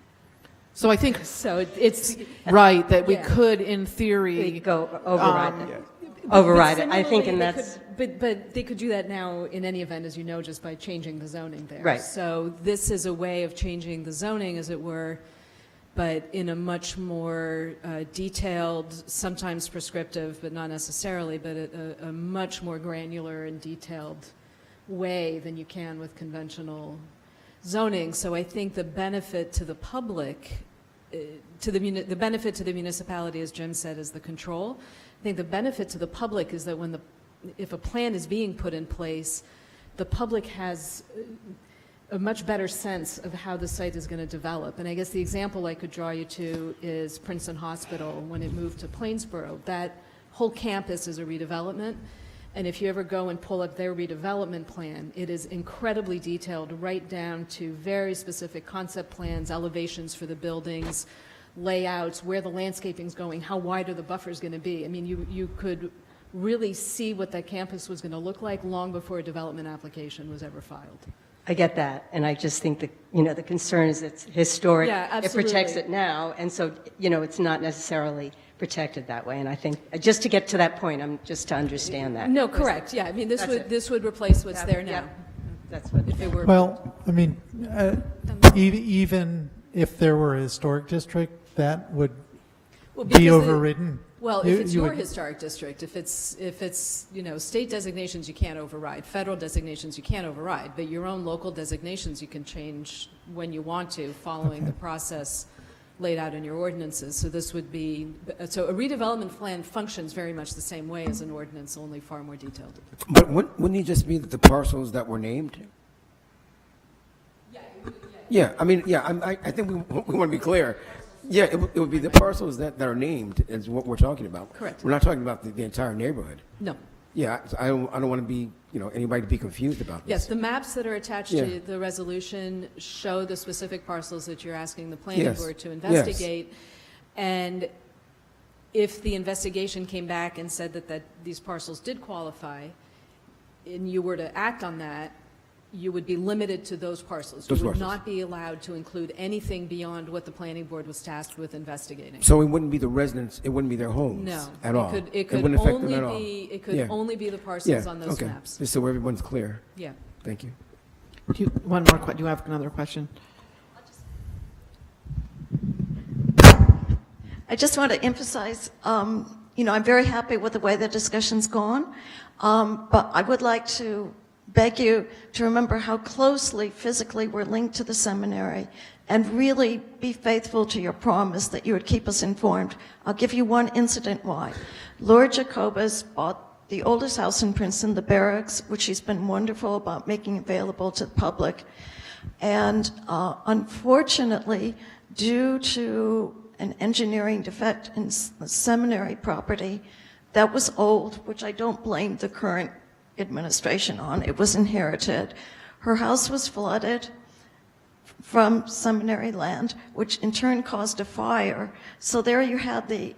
So I think so. It's right that we could, in theory, go override it. Override it. I think, and that's. But they could do that now in any event, as you know, just by changing the zoning there. Right. So this is a way of changing the zoning, as it were, but in a much more detailed, sometimes prescriptive, but not necessarily, but a much more granular and detailed way than you can with conventional zoning. So I think the benefit to the public, the benefit to the municipality, as Jim said, is the control. I think the benefit to the public is that if a plan is being put in place, the public has a much better sense of how the site is going to develop. And I guess the example I could draw you to is Princeton Hospital when it moved to Plainsboro. That whole campus is a redevelopment. And if you ever go and pull up their redevelopment plan, it is incredibly detailed, right down to very specific concept plans, elevations for the buildings, layouts, where the landscaping's going, how wide are the buffers going to be. I mean, you could really see what that campus was going to look like long before a development application was ever filed. I get that, and I just think that, the concern is it's historic. Yeah, absolutely. It protects it now, and so, it's not necessarily protected that way. And I think, just to get to that point, just to understand that. No, correct. Yeah, I mean, this would replace what's there now. Yeah. That's what. If it were. Well, I mean, even if there were a historic district, that would be overridden. Well, if it's your would- historic district, if it's state designations you can't override, federal designations you can't override, but your own local designations you can change when you want to, following the process laid out in your ordinances. So this would be, so a redevelopment plan functions very much the same way as an ordinance, only far more detailed. But wouldn't it just be the parcels that were named? Yeah, I mean, yeah, I think we want to be clear. Yeah, it would be the parcels that are named is what we're talking about. Correct. We're not talking about the entire neighborhood. No. Yeah, so I don't want to be, anybody to be confused about this. Yes, the maps that are attached Yeah. to the resolution show the specific parcels that you're asking the planning Yes. board to Yes. investigate. And if the investigation came back and said that these parcels did qualify, and you were to act on that, you would be limited to those parcels. Those You would parcels. not be allowed to include anything beyond what the planning board was tasked with investigating. So it wouldn't be the residents, it wouldn't be their homes No. at all? It could wouldn't affect them only at all? be, it could Yeah. only be the parcels Yeah, on those okay. maps. Just so everyone's clear. Yeah. Thank you. Do you have another question? I just want to emphasize, I'm very happy with the way the discussion's gone, but I would like to beg you to remember how closely physically we're linked to the seminary and really be faithful to your promise that you would keep us informed. I'll give you one incident why. Lord Jacobus bought the oldest house in Princeton, the Barracks, which he's been wonderful about making available to the public. And unfortunately, due to an engineering defect in the seminary property that was old, which I don't blame the current administration on, it was inherited. Her house was flooded from seminary land, which in turn caused a fire. So there you had the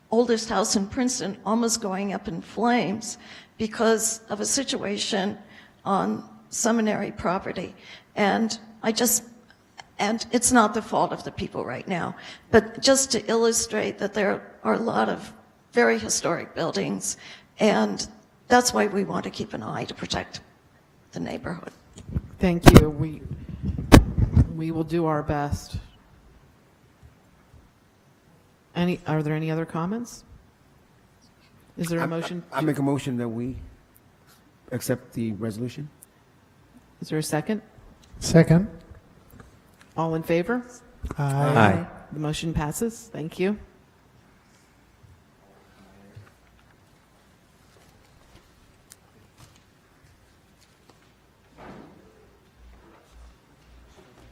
oldest house in Princeton almost going up in flames because of a situation on seminary property. And it's not the fault of the people right now, but just to illustrate that there are a lot of very historic buildings, and that's why we want to keep an eye to protect the neighborhood. Thank you. We will do our best. Are there any other comments? Is there a motion? I make a motion that we accept the resolution. Is there a second? Second. All in favor? Aye. The motion passes. Thank you.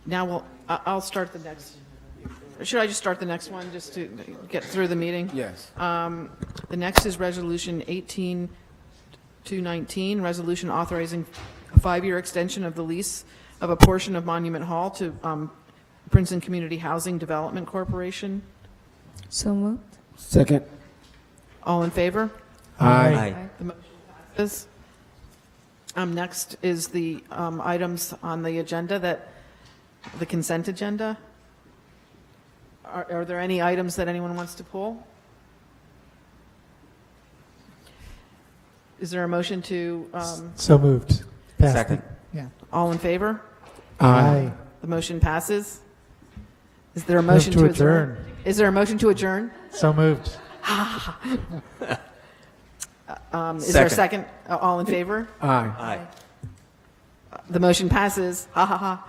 Now I'll start the next. Should I just start the next one just to get through the meeting? Yes. The next is Resolution 18-219, resolution authorizing a 5-year extension of the lease of a portion of Monument Hall to Princeton Community Housing Development Corporation. So moved. Second. All in favor? Aye. The motion passes. Next is the items on the agenda the consent agenda. Are there any items that anyone wants to pull? Is there a motion to? So moved. Passed. Second. Yeah. All in favor? Aye. The motion passes. Is there a Move motion to to adjourn. adjourn? Is there a motion to adjourn? So moved. Is there a Second. second? All in favor? Aye. Aye. The motion passes. Ha ha ha.